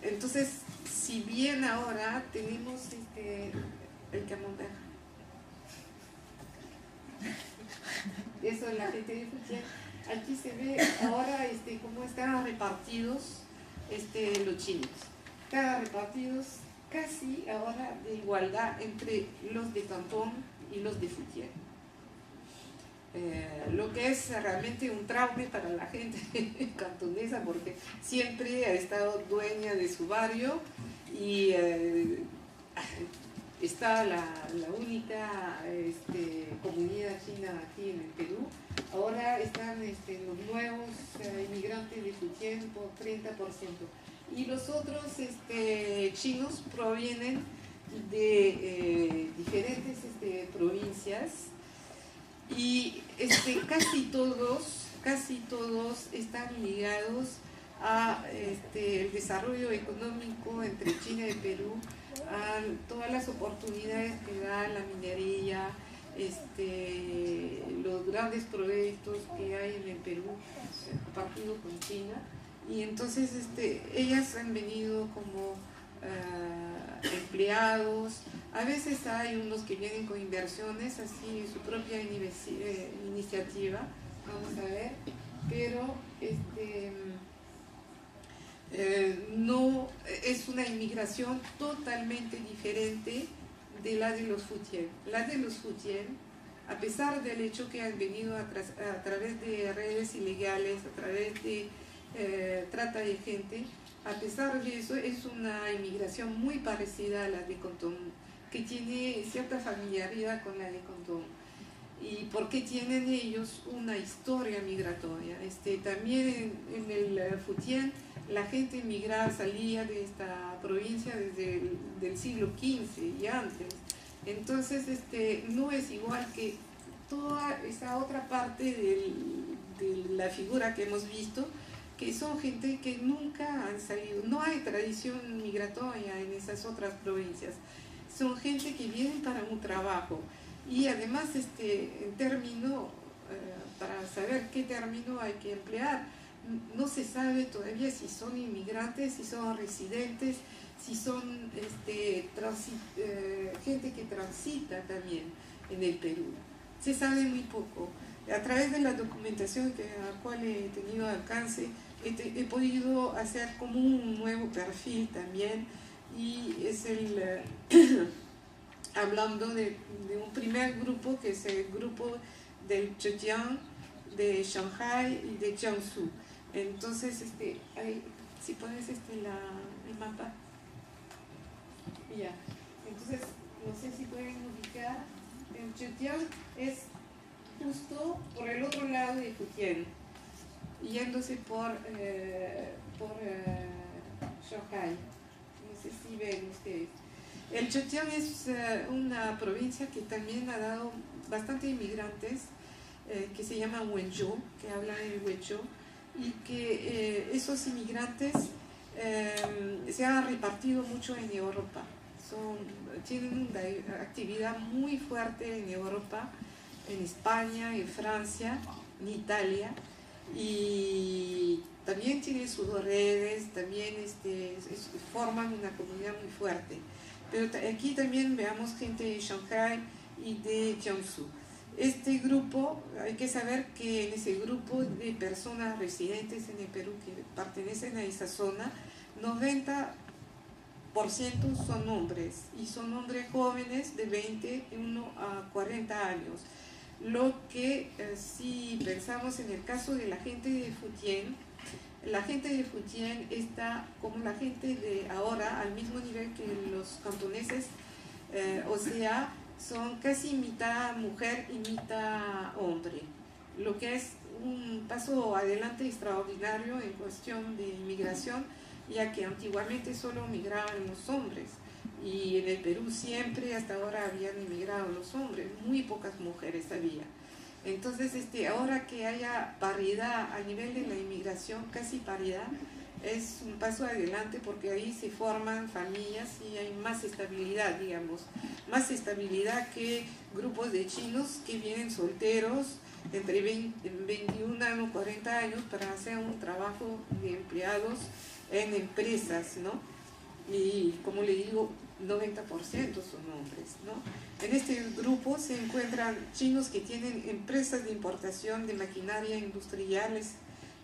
Entonces, si bien ahora tenemos el camembert, eso es la gente de Futien, aquí se ve ahora cómo están repartidos los chinos. Están repartidos casi ahora de igualdad entre los de Cantón y los de Futien. Lo que es realmente un trauma para la gente cantonesa, porque siempre ha estado dueña de su barrio y está la única comunidad china aquí en el Perú. Ahora están los nuevos inmigrantes de Futien por 30%. Y los otros chinos provienen de diferentes provincias, y casi todos están ligados a el desarrollo económico entre China y Perú, a todas las oportunidades que da la minería, los grandes proyectos que hay en el Perú compartido con China. Y entonces ellas han venido como empleados. A veces hay unos que vienen con inversiones, así su propia iniciativa, vamos a ver, pero no es una inmigración totalmente diferente de la de los Futien. La de los Futien, a pesar del hecho que han venido a través de redes ilegales, a través de trata de gente, a pesar de eso es una inmigración muy parecida a la de Cantón, que tiene cierta familiaridad con la de Cantón, y porque tienen ellos una historia migratoria. También en el Futien la gente inmigrada salía de esta provincia desde el siglo XV y antes. Entonces no es igual que toda esa otra parte de la figura que hemos visto, que son gente que nunca han salido. No hay tradición migratoria en esas otras provincias. Son gente que vienen para un trabajo. Y además, en término, para saber qué término hay que emplear, no se sabe todavía si son inmigrantes, si son residentes, si son gente que transita también en el Perú. Se sabe muy poco. A través de la documentación a la cual he tenido alcance, he podido hacer como un nuevo perfil también, y es hablando de un primer grupo, que es el grupo del Zhejiang, de Shanghai y de Jiangsu. Entonces, si pones el mapa, ya. Entonces, no sé si pueden ubicar, el Zhejiang es justo por el otro lado de Futien, yéndose por Shanghai. No sé si ven ustedes. El Chetión es una provincia que también ha dado bastante inmigrantes, que se llama Huenchó, que hablan el Huenchó, y que esos inmigrantes se han repartido mucho en Europa. Tienen una actividad muy fuerte en Europa, en España, en Francia, en Italia, y también tienen sus redes, también forman una comunidad muy fuerte. Pero aquí también veamos gente de Shanghái y de Jiangsu. Este grupo, hay que saber que en ese grupo de personas residentes en el Perú que pertenecen a esa zona, 90% son hombres, y son hombres jóvenes de 21 a 40 años. Lo que si pensamos en el caso de la gente de Futien, la gente de Futien está como la gente de ahora, al mismo nivel que los cantoneses, o sea, son casi mitad mujer y mitad hombre, lo que es un paso adelante extraordinario en cuestión de inmigración, ya que antiguamente solo migraban los hombres, y en el Perú siempre hasta ahora habían inmigrado los hombres, muy pocas mujeres había. Entonces, ahora que haya paridad a nivel de la inmigración, casi paridad, es un paso adelante, porque ahí se forman familias y hay más estabilidad, digamos, más estabilidad que grupos de chinos que vienen solteros entre 21 años y 40 años para hacer un trabajo de empleados en empresas, ¿no? Y como le digo, 90% son hombres, ¿no? En este grupo se encuentran chinos que tienen empresas de importación de maquinaria industriales,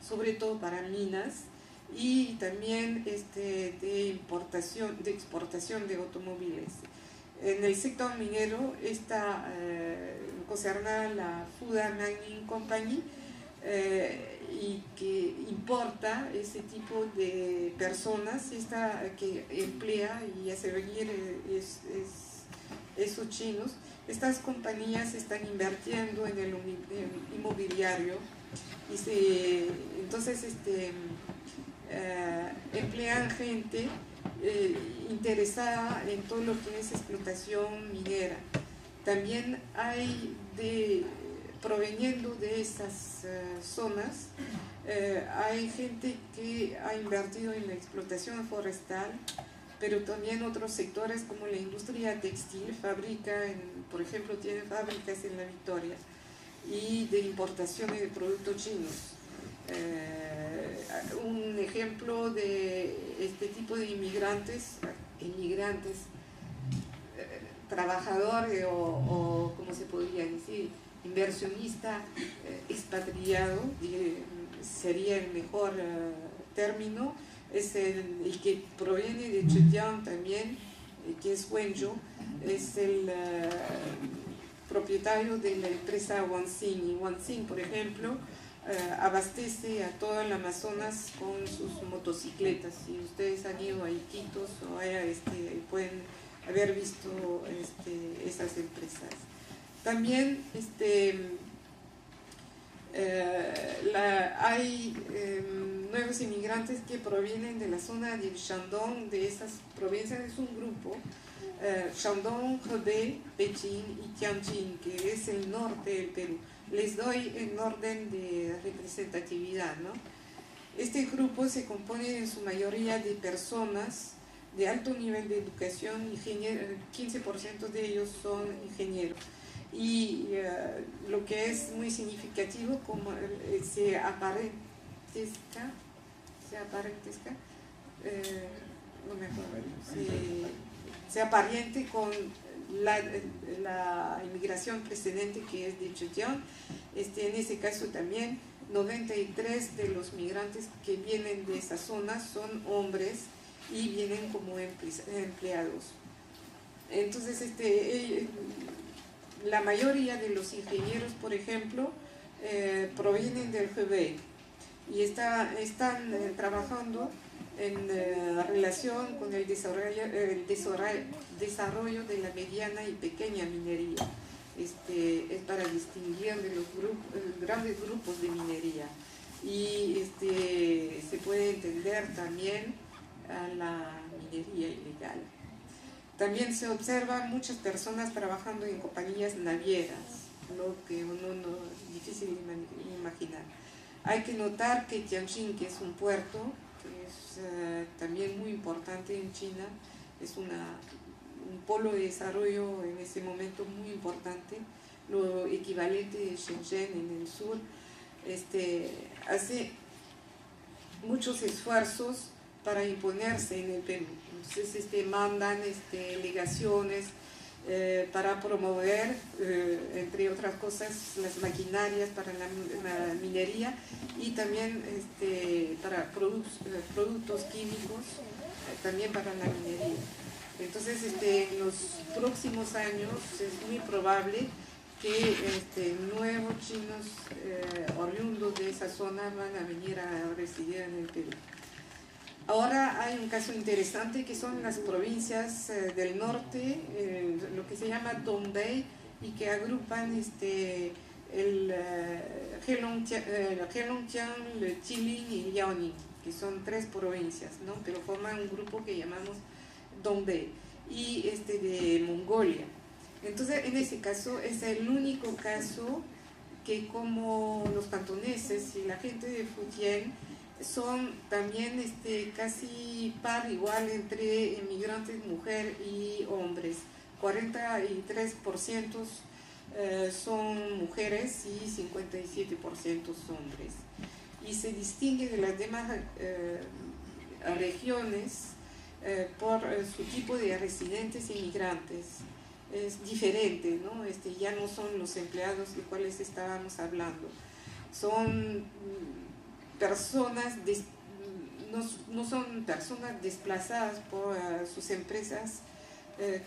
sobre todo para minas, y también de importación, de exportación de automóviles. En el sector minero está concernada la Fuda Mining Company, y que importa ese tipo de personas, que emplea y hace venir esos chinos. Estas compañías están invirtiendo en el inmobiliario, y entonces emplean gente interesada en todo lo que es explotación minera. También hay proveniendo de esas zonas, hay gente que ha invertido en la explotación forestal, pero también otros sectores como la industria textil, por ejemplo, tiene fábricas en La Victoria, y de importaciones de productos chinos. Un ejemplo de este tipo de inmigrantes, trabajador o como se podría decir, inversionista expatriado, sería el mejor término, es el que proviene de Chetián también, que es Huencho, es el propietario de la empresa Wansing. Y Wansing, por ejemplo, abastece a todo el Amazonas con sus motocicletas. Si ustedes han ido a Iquitos o pueden haber visto esas empresas. También hay nuevos inmigrantes que provienen de la zona del Shandong, de esas provincias. Es un grupo, Shandong, Hebei, Beijing y Tianjin, que es el norte del Perú. Les doy en orden de representatividad, ¿no? Este grupo se compone en su mayoría de personas de alto nivel de educación, 15% de ellos son ingenieros. Y lo que es muy significativo, como se aparentesca, no me acuerdo, se aparente con la inmigración precedente, que es de Chetián. En ese caso también 93 de los migrantes que vienen de esa zona son hombres y vienen como empleados. Entonces la mayoría de los ingenieros, por ejemplo, provienen del Hebei y están trabajando en relación con el desarrollo de la mediana y pequeña minería. Es para distinguir de los grandes grupos de minería, y se puede entender también a la minería ilegal. También se observan muchas personas trabajando en compañías navieras, lo que uno no es difícil imaginar. Hay que notar que Tianjin, que es un puerto, que es también muy importante en China, es un polo de desarrollo en ese momento muy importante, lo equivalente de Shenzhen en el sur, hace muchos esfuerzos para imponerse en el Perú. Entonces mandan delegaciones para promover, entre otras cosas, las maquinarias para la minería y también para productos químicos, también para la minería. Entonces, en los próximos años es muy probable que nuevos chinos oriundos de esa zona van a venir a residir en el Perú. Ahora hay un caso interesante que son las provincias del norte, lo que se llama Dongbei, y que agrupan el Heilongjiang, el Jilin y Liaoning, que son 3 provincias, ¿no? Pero forman un grupo que llamamos Dongbei, y de Mongolia. Entonces, en ese caso, es el único caso que, como los cantoneses y la gente de Fujian, son también casi par igual entre inmigrantes mujer y hombres. 43% son mujeres y 57% hombres. Y se distingue de las demás regiones por su tipo de residentes e inmigrantes. Es diferente, ¿no? Ya no son los empleados de cuales estábamos hablando. Son personas, no son personas desplazadas por sus empresas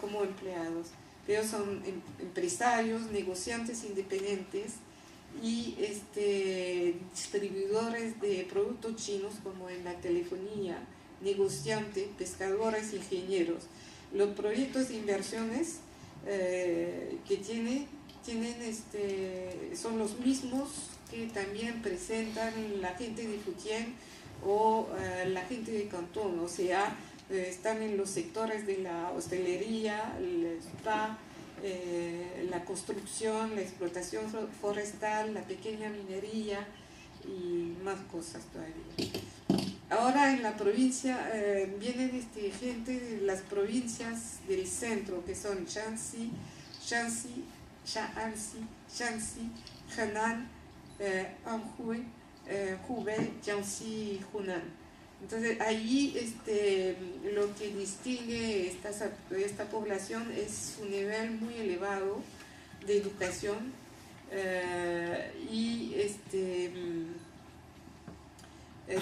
como empleados. Ellos son empresarios, negociantes independientes y distribuidores de productos chinos, como en la telefonía, negociantes, pescadores, ingenieros. Los proyectos de inversiones que tienen son los mismos que también presentan la gente de Fujian o la gente de Cantón, o sea, están en los sectores de la hostelería, el spa, la construcción, la explotación forestal, la pequeña minería y más cosas todavía. Ahora en la provincia vienen gente de las provincias del centro, que son Shanxi, Henan, Anhui, Hubei, Jiangxi y Hunan. Entonces allí lo que distingue esta población es su nivel muy elevado de educación y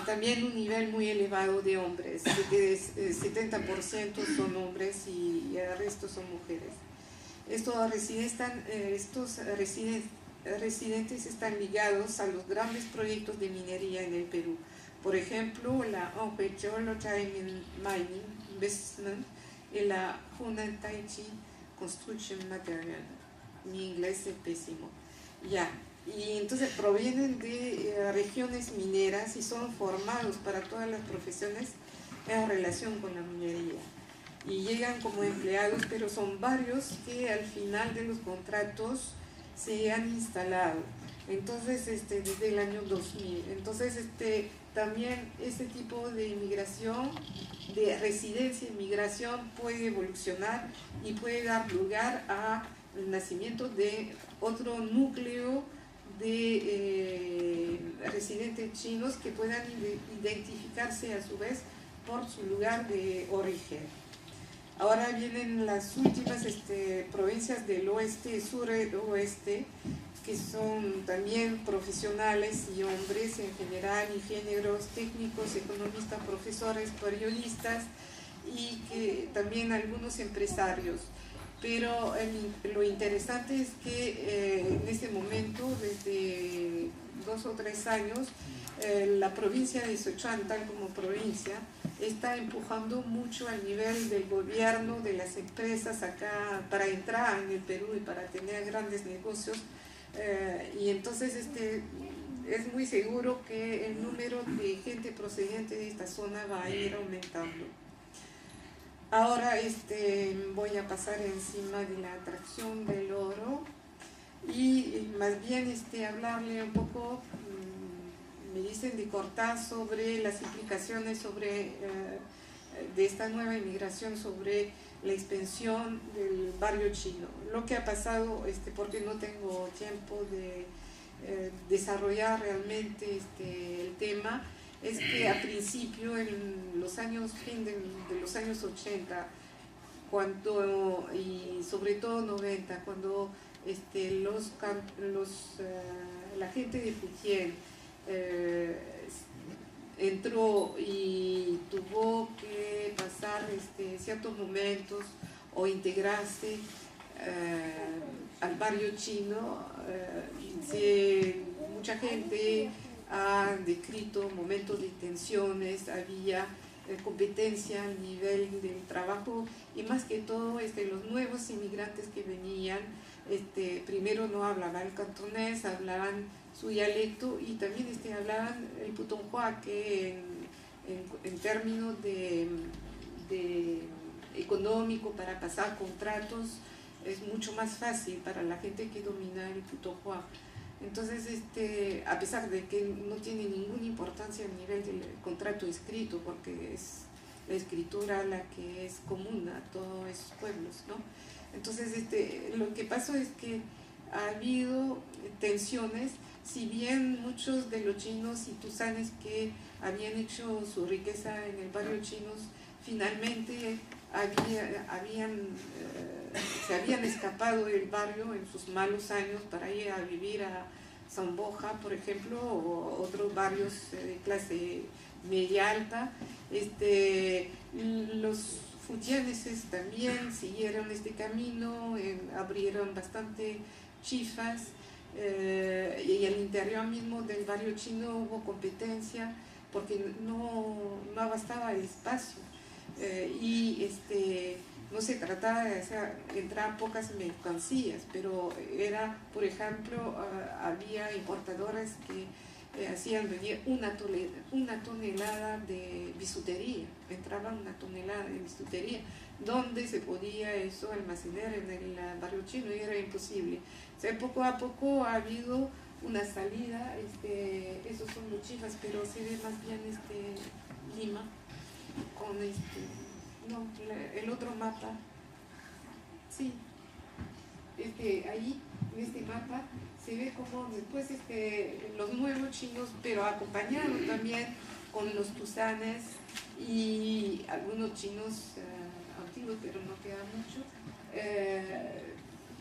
también un nivel muy elevado de hombres, que 70% son hombres y el resto son mujeres. Estos residentes están ligados a los grandes proyectos de minería en el Perú. Por ejemplo, la Anhui Geological Mining Investment y la Hunan Taichi Construction Material. Mi inglés es pésimo. Ya. Y entonces provienen de regiones mineras y son formados para todas las profesiones en relación con la minería. Y llegan como empleados, pero son varios que al final de los contratos se han instalado. Entonces, desde el año 2000. Entonces, también este tipo de inmigración, de residencia e inmigración puede evolucionar y puede dar lugar al nacimiento de otro núcleo de residentes chinos que puedan identificarse a su vez por su lugar de origen. Ahora vienen las últimas provincias del oeste, sur-oeste, que son también profesionales y hombres en general, ingenieros, técnicos, economistas, profesores, periodistas y que también algunos empresarios. Pero lo interesante es que en este momento, desde 2 o 3 años, la provincia de Sichuan, tal como provincia, está empujando mucho al nivel del gobierno, de las empresas acá, para entrar en el Perú y para tener grandes negocios. Y entonces es muy seguro que el número de gente procedente de esta zona va a ir aumentando. Ahora voy a pasar encima de la atracción del oro y más bien hablarle un poco, me dicen de cortar sobre las implicaciones de esta nueva inmigración sobre la expansión del barrio chino. Lo que ha pasado, porque no tengo tiempo de desarrollar realmente el tema, es que a principio, en los años, de los años 80, y sobre todo 90, cuando la gente de Fujian entró y tuvo que pasar ciertos momentos o integrarse al barrio chino, mucha gente ha descrito momentos de tensiones, había competencia a nivel del trabajo y más que todo los nuevos inmigrantes que venían, primero no hablaban el cantonés, hablaban su dialecto y también hablaban el putonghua, que en términos de económico para pasar contratos es mucho más fácil para la gente que domina el putonghua. Entonces, a pesar de que no tiene ninguna importancia a nivel del contrato escrito, porque es la escritura la que es común a todos esos pueblos, ¿no? Entonces, lo que pasó es que ha habido tensiones, si bien muchos de los chinos y tusanes que habían hecho su riqueza en el barrio chino, finalmente se habían escapado del barrio en sus malos años para ir a vivir a Zamboja, por ejemplo, o otros barrios de clase media alta. Los fujianeses también siguieron este camino, abrieron bastante chifas, y al interior mismo del barrio chino hubo competencia porque no bastaba el espacio. Y no se trataba de entrar pocas mercancías, pero era, por ejemplo, había importadores que hacían venir una tonelada de bisutería, entraba una tonelada de bisutería, donde se podía eso almacenar en el barrio chino y era imposible. O sea, poco a poco ha habido una salida, esos son los chifas, pero se ve más bien Lima con el otro mapa, sí, ahí en este mapa se ve como después los nuevos chinos, pero acompañados también con los tusanes y algunos chinos antiguos, pero no queda mucho,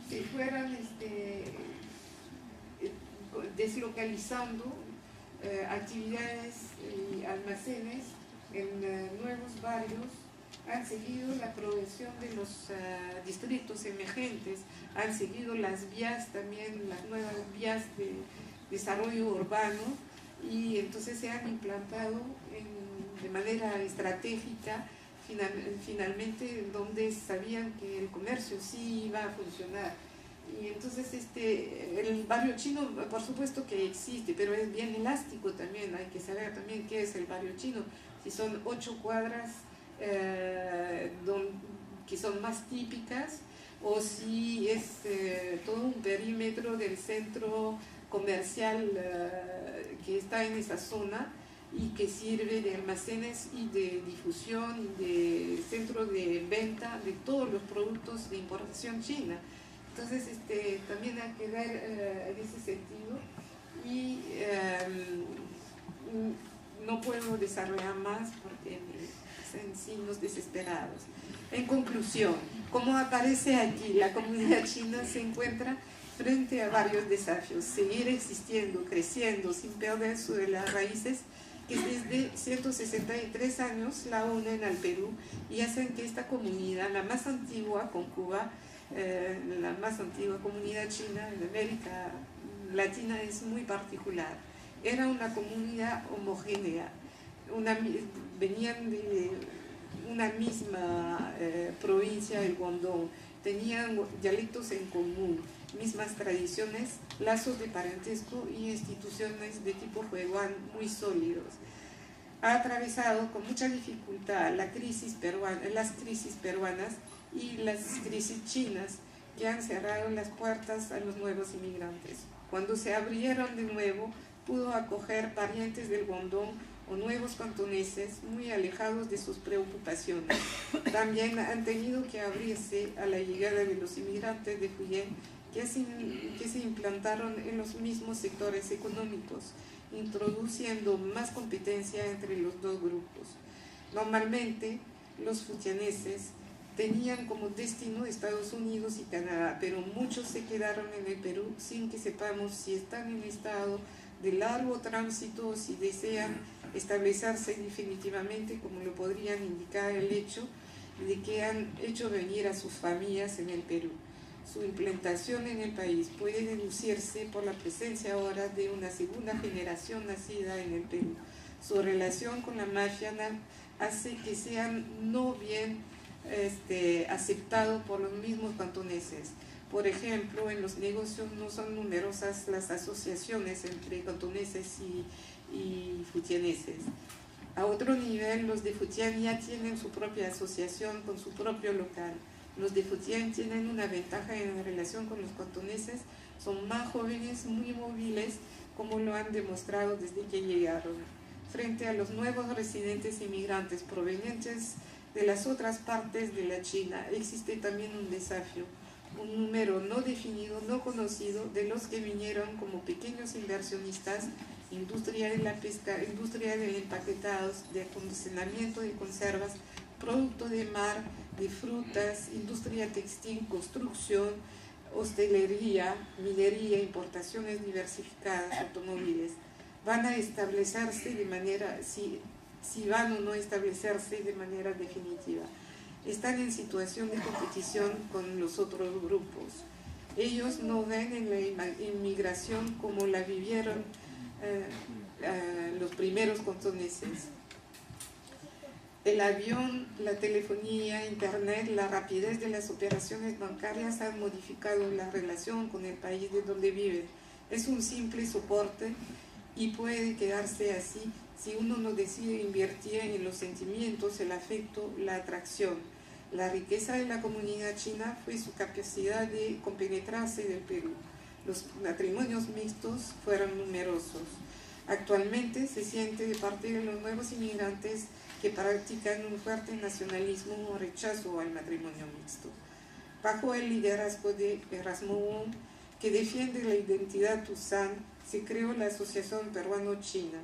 se fueran deslocalizando actividades y almacenes en nuevos barrios, han seguido la progresión de los distritos emergentes, han seguido las vías también, las nuevas vías de desarrollo urbano, y entonces se han implantado de manera estratégica finalmente donde sabían que el comercio sí iba a funcionar. Y entonces el barrio chino, por supuesto que existe, pero es bien elástico también, hay que saber también qué es el barrio chino, si son 8 cuadras que son más típicas, o si es todo un perímetro del centro comercial que está en esa zona y que sirve de almacenes y de difusión y de centro de venta de todos los productos de importación china. Entonces también hay que ver en ese sentido, y no puedo desarrollar más porque me hacen signos desesperados. En conclusión, como aparece aquí, la comunidad china se encuentra frente a varios desafíos: seguir existiendo, creciendo, sin perder las raíces que desde 163 años la unen al Perú y hacen que esta comunidad, la más antigua con Cuba, la más antigua comunidad china en América Latina, es muy particular. Era una comunidad homogénea, venían de una misma provincia, el Guangdong, tenían dialectos en común, mismas tradiciones, lazos de parentesco y instituciones de tipo hueguán muy sólidos. ha atravesado con mucha dificultad las crisis peruanas y las crisis chinas, que han cerrado las puertas a los nuevos inmigrantes. Cuando se abrieron de nuevo, pudo acoger parientes del Guangdong o nuevos cantoneses muy alejados de sus preocupaciones. También han tenido que abrirse a la llegada de los inmigrantes de Fujian que se implantaron en los mismos sectores económicos, introduciendo más competencia entre los dos grupos. Normalmente, los fujianeses tenían como destino Estados Unidos y Canadá, pero muchos se quedaron en el Perú sin que sepamos si están en estado de largo tránsito o si desean establecerse definitivamente, como lo podrían indicar el hecho de que han hecho venir a sus familias en el Perú. Su implantación en el país puede deducirse por la presencia ahora de una segunda generación nacida en el Perú. Su relación con la mafia hace que sean no bien aceptados por los mismos cantoneses. Por ejemplo, en los negocios no son numerosas las asociaciones entre cantoneses y fujianeses. A otro nivel, los de Fujian ya tienen su propia asociación con su propio local. Los de Fujian tienen una ventaja en relación con los cantoneses, son más jóvenes, muy móviles, como lo han demostrado desde que llegaron. Frente a los nuevos residentes inmigrantes provenientes de las otras partes de la China, existe también un desafío, un número no definido, no conocido, de los que vinieron como pequeños inversionistas, industria de la pesca, industria de empaquetados, de acondicionamiento de conservas, producto de mar, de frutas, industria textil, construcción, hostelería, minería, importaciones diversificadas, automóviles. Van a establecerse de manera, si van o no establecerse de manera definitiva. Están en situación de competición con los otros grupos. Ellos no ven en la inmigración como la vivieron los primeros cantoneses. El avión, la telefonía, internet, la rapidez de las operaciones bancarias han modificado la relación con el país de donde viven. Es un simple soporte y puede quedarse así si uno no decide invertir en los sentimientos, el afecto, la atracción. La riqueza de la comunidad china fue su capacidad de compenetrarse del Perú. Los matrimonios mixtos fueron numerosos. Actualmente se siente de parte de los nuevos inmigrantes que practican un fuerte nacionalismo o rechazo al matrimonio mixto. Bajo el liderazgo de Erasmo Wong, que defiende la identidad Tuzán, se creó la Asociación Peruano-China.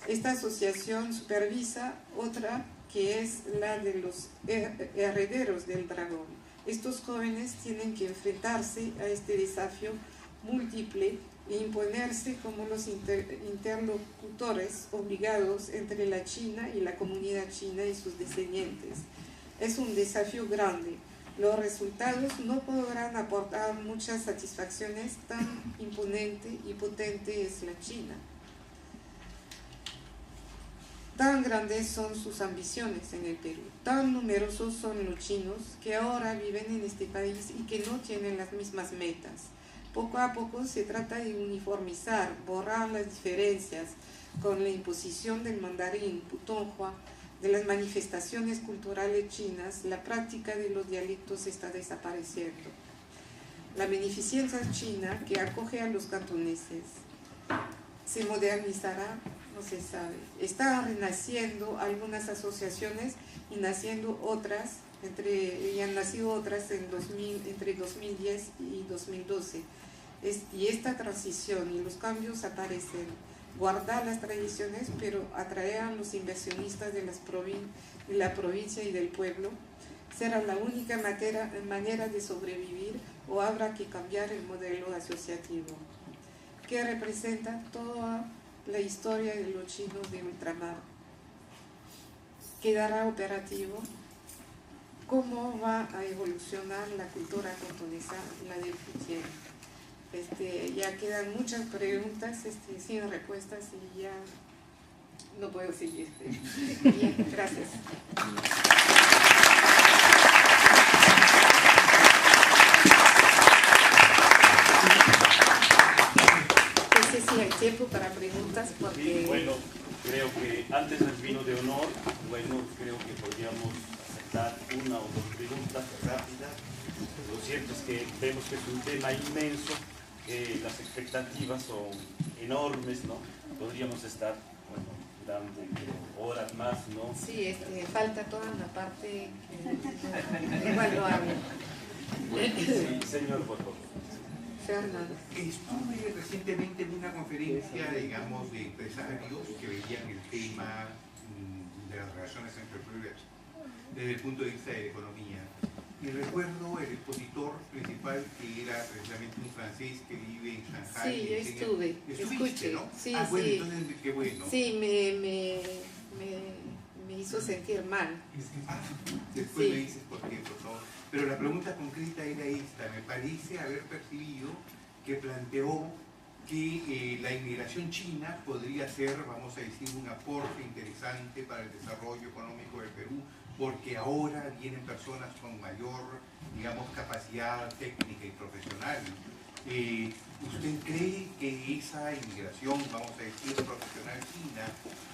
Esta asociación supervisa otra que es la de los herederos del dragón. Estos jóvenes tienen que enfrentarse a este desafío múltiple e imponerse como los interlocutores obligados entre la China y la comunidad china y sus descendientes. Es un desafío grande. Los resultados no podrán aportar muchas satisfacciones, tan imponente y potente es la China. Tan grandes son sus ambiciones en el Perú, tan numerosos son los chinos que ahora viven en este país y que no tienen las mismas metas. Poco a poco se trata de uniformizar, borrar las diferencias con la imposición del mandarín, putonghua, de las manifestaciones culturales chinas. La práctica de los dialectos está desapareciendo. La beneficencia china que acoge a los cantoneses se modernizará, no se sabe. Están renaciendo algunas asociaciones y naciendo otras, y han nacido otras entre 2010 y 2012. Y esta transición y los cambios aparecen. Guardar las tradiciones, pero atraer a los inversionistas de la provincia y del pueblo, será la única manera de sobrevivir, o habrá que cambiar el modelo asociativo, que representa toda la historia de los chinos de ultramar. ¿Quedará operativo? ¿Cómo va a evolucionar la cultura cantonesa, la de Fujian? Ya quedan muchas preguntas sin respuestas y ya no puedo seguir. Bien, gracias. No sé si hay tiempo para preguntas porque... Bueno, creo que antes de podríamos aceptar una o dos preguntas rápidas. Lo cierto es que vemos que es un tema inmenso, que las expectativas son enormes, ¿no? Podríamos estar, bueno, dando horas más, ¿no? Sí, falta toda una parte que igual lo hablo. Sí, señor, por favor. Fernando. Estuve recientemente en una conferencia, digamos, de empresarios que veían el tema de las relaciones entre pueblos desde el punto de vista de la economía. Y recuerdo el expositor principal, que era precisamente un francés que vive en Shanghai. Sí, yo estuve. ¿Estuviste, no? Sí, bueno, sí. entonces qué bueno. Sí, me hizo sentir mal. Después Sí. me dices por qué, por favor. Pero la pregunta concreta era esta. Me parece haber percibido que planteó que la inmigración china podría ser, vamos a decir, un aporte interesante para el desarrollo económico del Perú, porque ahora vienen personas con mayor, digamos, capacidad técnica y profesional. ¿Usted cree que esa inmigración, vamos a decir, profesional china,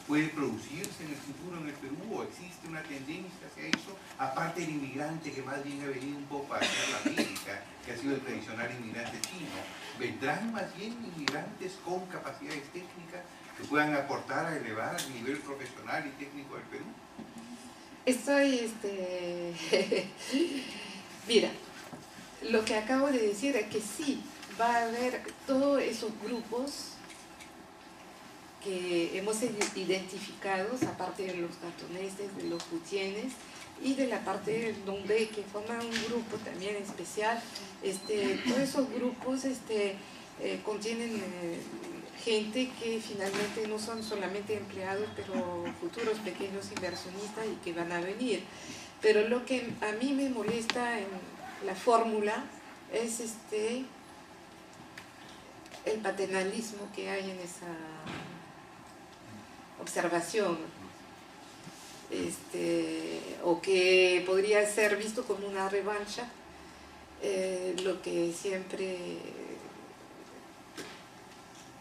puede producirse en el futuro en el Perú, o existe una tendencia hacia eso, aparte del inmigrante que más bien ha venido un poco a hacer la América, que ha sido el tradicional inmigrante chino? ¿Vendrán más bien inmigrantes con capacidades técnicas que puedan aportar a elevar el nivel profesional y técnico del Perú? Mira, lo que acabo de decir es que sí, va a haber todos esos grupos que hemos identificado, aparte de los cantoneses, de los futienes y de la parte del Dombé, que forman un grupo también especial. Todos esos grupos contienen gente que finalmente no son solamente empleados, pero futuros pequeños inversionistas y que van a venir. Pero lo que a mí me molesta en la fórmula es el paternalismo que hay en esa observación, o que podría ser visto como una revancha, lo que siempre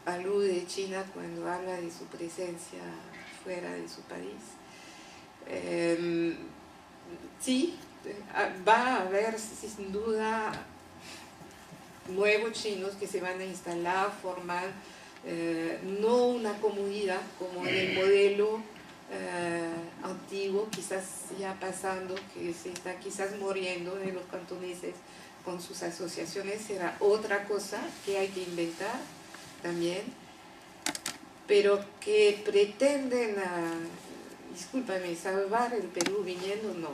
alude China cuando habla de su presencia fuera de su país. Sí, va a haber sin duda nuevos chinos que se van a instalar, formar no una comunidad como en el modelo antiguo, quizás ya pasando, que se está quizás muriendo en los cantoneses con sus asociaciones. Será otra cosa que hay que inventar también, pero que pretenden discúlpame, salvar el Perú viniendo, no.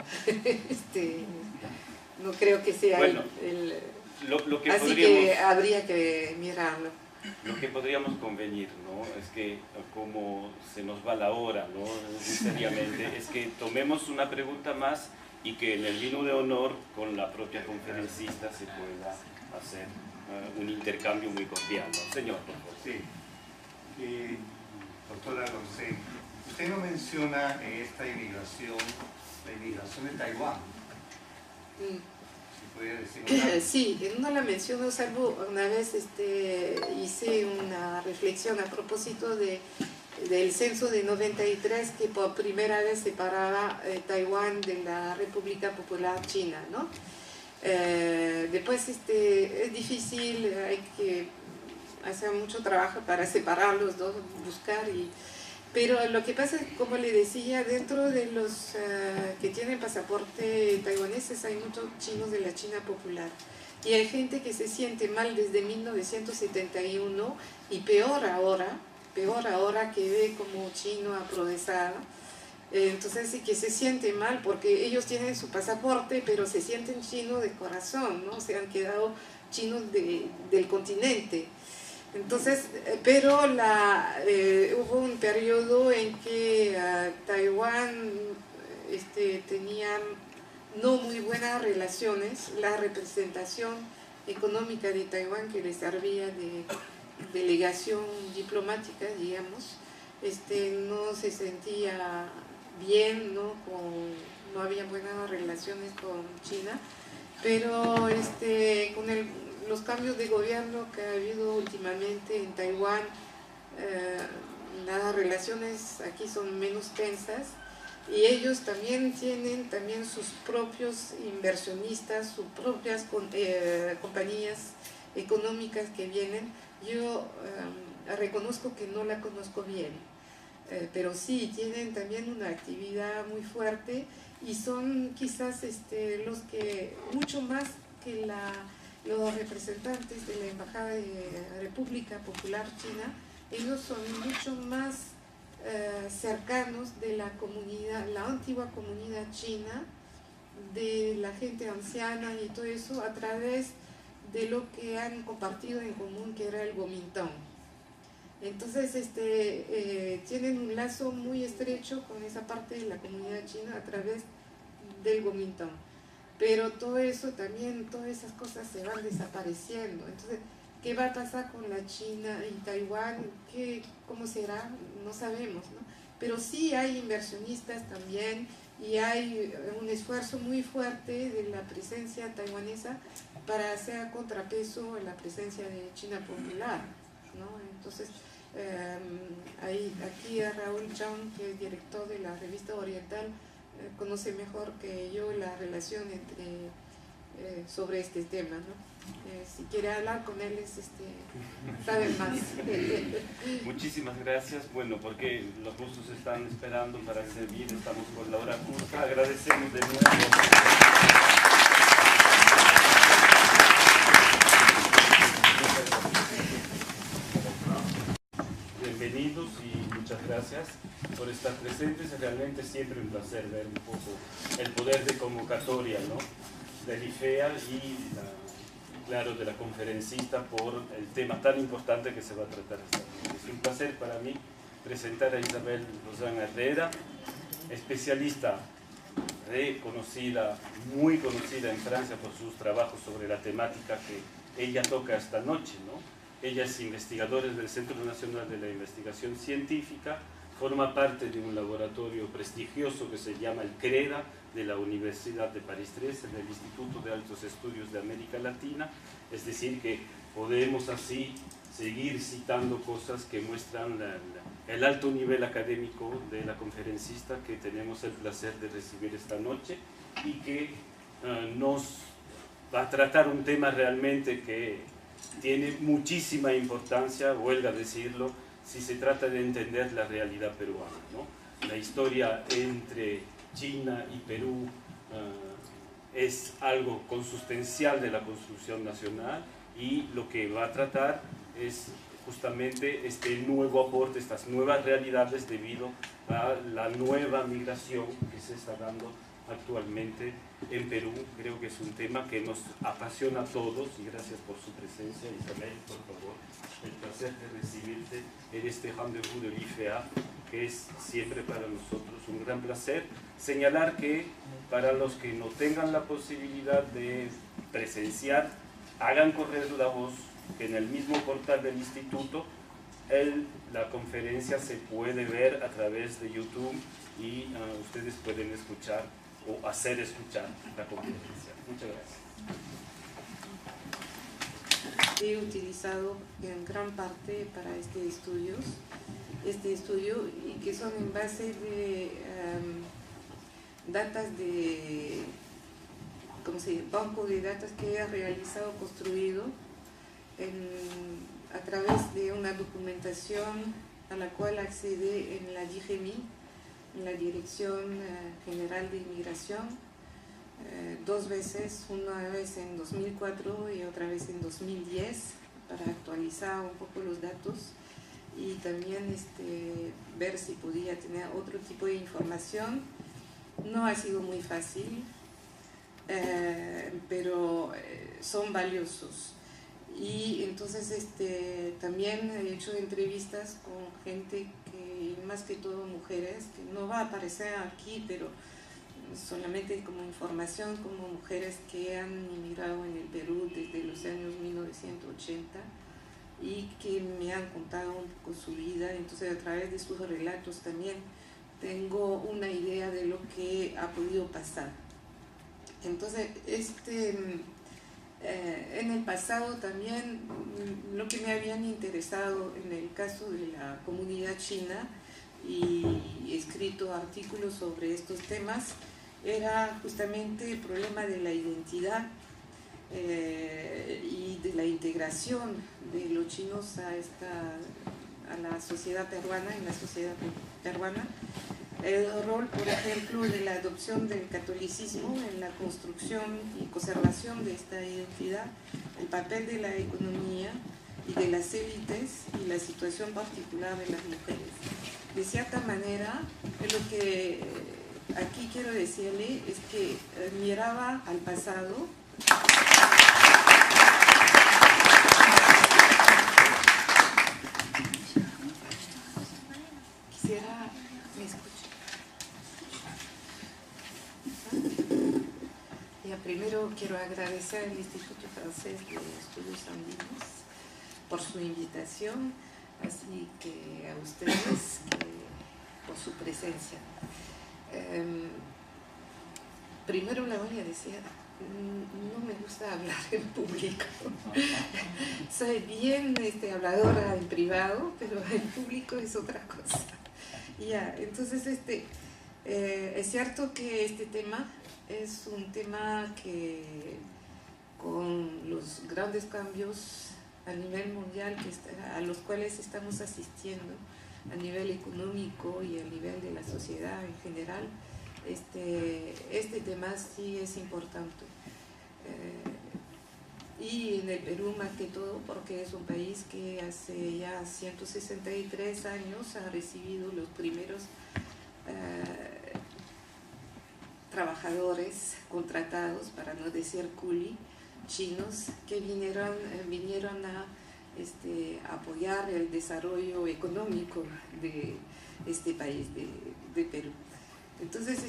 No creo que sea bueno, lo que así podríamos, que habría que mirarlo. Lo que podríamos convenir, ¿no? Es que como se nos va la hora, ¿no? Seriamente, es que tomemos una pregunta más y que en el vino de honor con la propia conferencista se pueda hacer un intercambio muy cordial, ¿no? Señor, por favor. Sí. Doctora Roncé, usted no menciona en esta inmigración, la inmigración de Taiwán. Si pudiera decir Sí, no la menciono, salvo una vez hice una reflexión a propósito del censo de 93, que por primera vez separaba Taiwán de la República Popular China, ¿no? Después es difícil, hay que hacer mucho trabajo para separar los dos, buscar, pero lo que pasa es, como le decía, dentro de los que tienen pasaporte taiwaneses hay muchos chinos de la China popular, y hay gente que se siente mal desde 1971 y peor ahora que ve como chino aprovechado. Entonces sí que se siente mal porque ellos tienen su pasaporte, pero se sienten chinos de corazón, ¿no? Se han quedado chinos del continente. Entonces, pero hubo un periodo en que Taiwán tenía no muy buenas relaciones. La representación económica de Taiwán, que le servía de delegación diplomática, digamos, no se sentía bien, ¿no? No había buenas relaciones con China, pero con los cambios de gobierno que ha habido últimamente en Taiwán, las relaciones aquí son menos tensas, Y ellos también tienen también sus propios inversionistas, sus propias compañías económicas que vienen. Yo reconozco que no la conozco bien, pero sí, tienen también una actividad muy fuerte y son quizás los que, mucho más que los representantes de la Embajada de la República Popular China, ellos son mucho más cercanos de la comunidad, la antigua comunidad china, de la gente anciana y todo eso, a través de lo que han compartido en común, que era el Kuomintang. Entonces tienen un lazo muy estrecho con esa parte de la comunidad china a través del Kuomintang. Pero todo eso también, todas esas cosas se van desapareciendo. Entonces, ¿qué va a pasar con la China y Taiwán? ¿Cómo será? No sabemos, ¿no? Pero sí hay inversionistas también y hay un esfuerzo muy fuerte de la presencia taiwanesa para hacer contrapeso en la presencia de China popular, ¿no? Entonces, aquí a Raúl Chang, que es director de la revista Oriental, conoce mejor que yo la relación sobre este tema, ¿no? Si quiere hablar con él, saben más. Muchísimas gracias. Bueno, porque los rusos están esperando para servir, estamos por la hora justa. Agradecemos de nuevo. Bienvenidos y muchas gracias por estar presentes. Es realmente siempre un placer ver un poco el poder de convocatoria, ¿no?, del IFEA y claro, de la conferencista por el tema tan importante que se va a tratar esta noche. Es un placer para mí presentar a Isabel Rosana Herrera, especialista reconocida, muy conocida en Francia por sus trabajos sobre la temática que ella toca esta noche, ¿no? Ella es investigadora del Centro Nacional de la Investigación Científica, forma parte de un laboratorio prestigioso que se llama el CREDA, de la Universidad de París III, en el Instituto de Altos Estudios de América Latina. Es decir, que podemos así seguir citando cosas que muestran el alto nivel académico de la conferencista que tenemos el placer de recibir esta noche y que nos va a tratar un tema realmente que tiene muchísima importancia, huelga decirlo, si se trata de entender la realidad peruana, ¿no? La historia entre China y Perú es algo consustancial de la construcción nacional y lo que va a tratar es justamente este nuevo aporte, estas nuevas realidades debido a la nueva migración que se está dando actualmente en Perú. Creo que es un tema que nos apasiona a todos y gracias por su presencia. Isabel, por favor, el placer de recibirte en este rendezvous del IFEA, que es siempre para nosotros un gran placer. Señalar que para los que no tengan la posibilidad de presenciar, hagan correr la voz, que en el mismo portal del instituto la conferencia se puede ver a través de YouTube y ustedes pueden escuchar o hacer escuchar la conferencia. Muchas gracias. He utilizado en gran parte para este estudio y que son en base de datas de, ¿cómo se dice?, banco de datos que he realizado, construido a través de una documentación a la cual accede en la DIGEMI, en la Dirección General de Inmigración, dos veces, una vez en 2004 y otra vez en 2010, para actualizar un poco los datos y también ver si podía tener otro tipo de información. No ha sido muy fácil, pero son valiosos. Y entonces también he hecho entrevistas con gente que, más que todo mujeres, que no va a aparecer aquí, pero solamente como información, como mujeres que han inmigrado en el Perú desde los años 1980 y que me han contado un poco su vida. Entonces, a través de sus relatos también tengo una idea de lo que ha podido pasar. Entonces, en el pasado también lo que me habían interesado en el caso de la comunidad china y escrito artículos sobre estos temas, era justamente el problema de la identidad y de la integración de los chinos a la sociedad peruana, en la sociedad peruana. El rol, por ejemplo, de la adopción del catolicismo en la construcción y conservación de esta identidad, el papel de la economía y de las élites y la situación particular de las mujeres. De cierta manera, lo que aquí quiero decirle es que miraba al pasado. Quisiera, ¿me escucha? Ya, primero quiero agradecer al Instituto Francés de Estudios Andinos por su invitación, así que a ustedes por su presencia. Primero le voy a decir, no me gusta hablar en público. Soy bien habladora en privado, pero en público es otra cosa. Ya, entonces es cierto que este tema es un tema que con los grandes cambios a nivel mundial a los cuales estamos asistiendo, a nivel económico y a nivel de la sociedad en general, este tema sí es importante. Y en el Perú más que todo porque es un país que hace ya 163 años ha recibido los primeros trabajadores contratados, para no decir culi, chinos, que vinieron a apoyar el desarrollo económico de este país, de Perú. Entonces,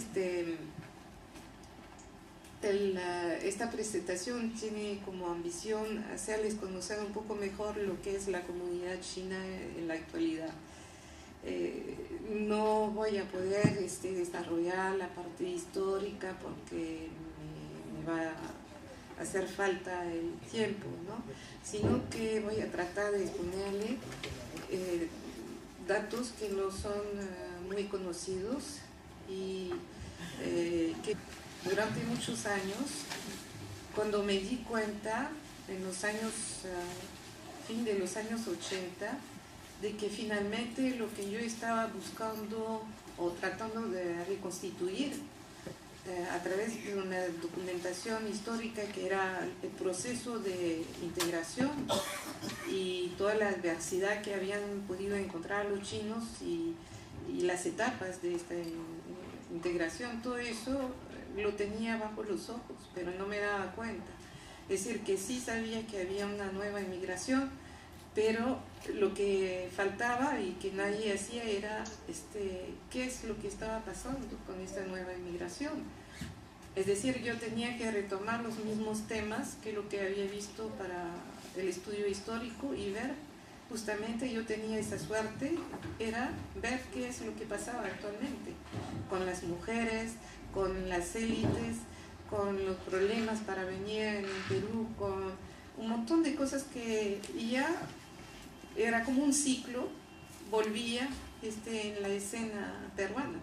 esta presentación tiene como ambición hacerles conocer un poco mejor lo que es la comunidad china en la actualidad. No voy a poder desarrollar la parte histórica porque me va a hacer falta el tiempo, ¿no? Sino que voy a tratar de exponerle datos que no son muy conocidos y que durante muchos años, cuando me di cuenta en los años, fin de los años 80, de que finalmente lo que yo estaba buscando o tratando de reconstituir a través de una documentación histórica que era el proceso de integración y toda la adversidad que habían podido encontrar los chinos y las etapas de esta integración, todo eso lo tenía bajo los ojos, pero no me daba cuenta. Es decir, que sí sabía que había una nueva inmigración, pero lo que faltaba y que nadie hacía era qué es lo que estaba pasando con esta nueva inmigración. Es decir, yo tenía que retomar los mismos temas que lo que había visto para el estudio histórico y ver, justamente yo tenía esa suerte, era ver qué es lo que pasaba actualmente con las mujeres, con las élites, con los problemas para venir en el Perú, con un montón de cosas que ya era como un ciclo, volvía en la escena peruana.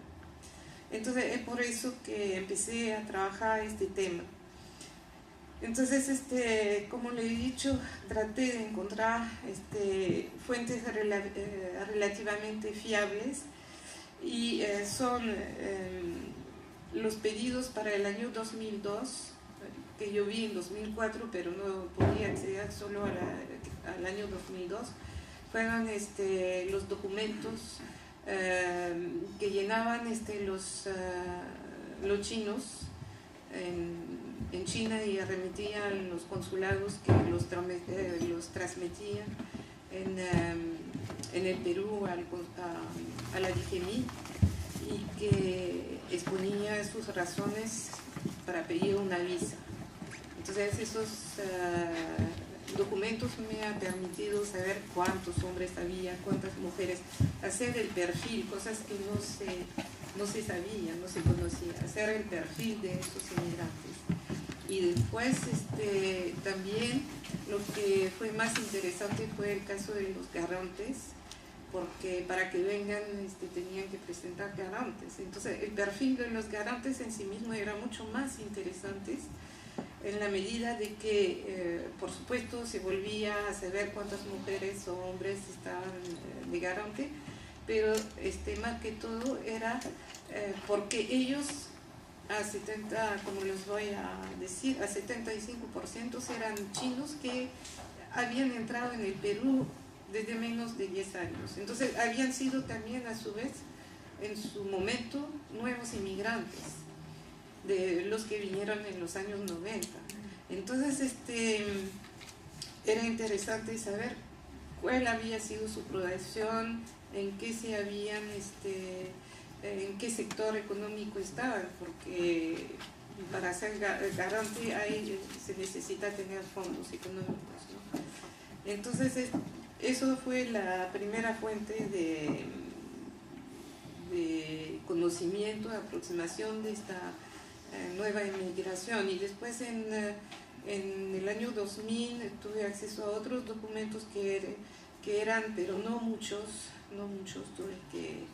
Entonces es por eso que empecé a trabajar este tema. Entonces, como le he dicho, traté de encontrar fuentes relativamente fiables y son los pedidos para el año 2002, que yo vi en 2004, pero no podía acceder solo al año 2002, fueron los documentos que llenaban los chinos en China y remitían los consulados que los transmitían en el Perú a la DGMI y que exponía sus razones para pedir una visa. Entonces esos documentos me han permitido saber cuántos hombres había, cuántas mujeres, hacer el perfil, cosas que no se sabía, no se conocía, hacer el perfil de esos inmigrantes. Y después también lo que fue más interesante fue el caso de los garrantes, porque para que vengan tenían que presentar garantes. Entonces el perfil de los garantes en sí mismo era mucho más interesante, en la medida de que, por supuesto, se volvía a saber cuántas mujeres o hombres estaban de garante, pero más que todo era porque ellos a 70, como les voy a decir, a 75% eran chinos que habían entrado en el Perú desde menos de 10 años. Entonces habían sido también a su vez en su momento nuevos inmigrantes, de los que vinieron en los años 90. Entonces era interesante saber cuál había sido su progresión, en qué se habían, en qué sector económico estaban, porque para ser garante se necesita tener fondos económicos, ¿no? Entonces eso fue la primera fuente de conocimiento, de aproximación de esta nueva inmigración. Y después en el año 2000 tuve acceso a otros documentos que eran, pero no muchos, tuve que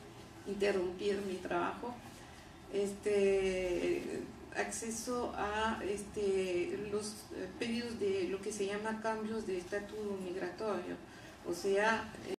interrumpir mi trabajo, acceso a los pedidos de lo que se llama cambios de estatus migratorio, o sea,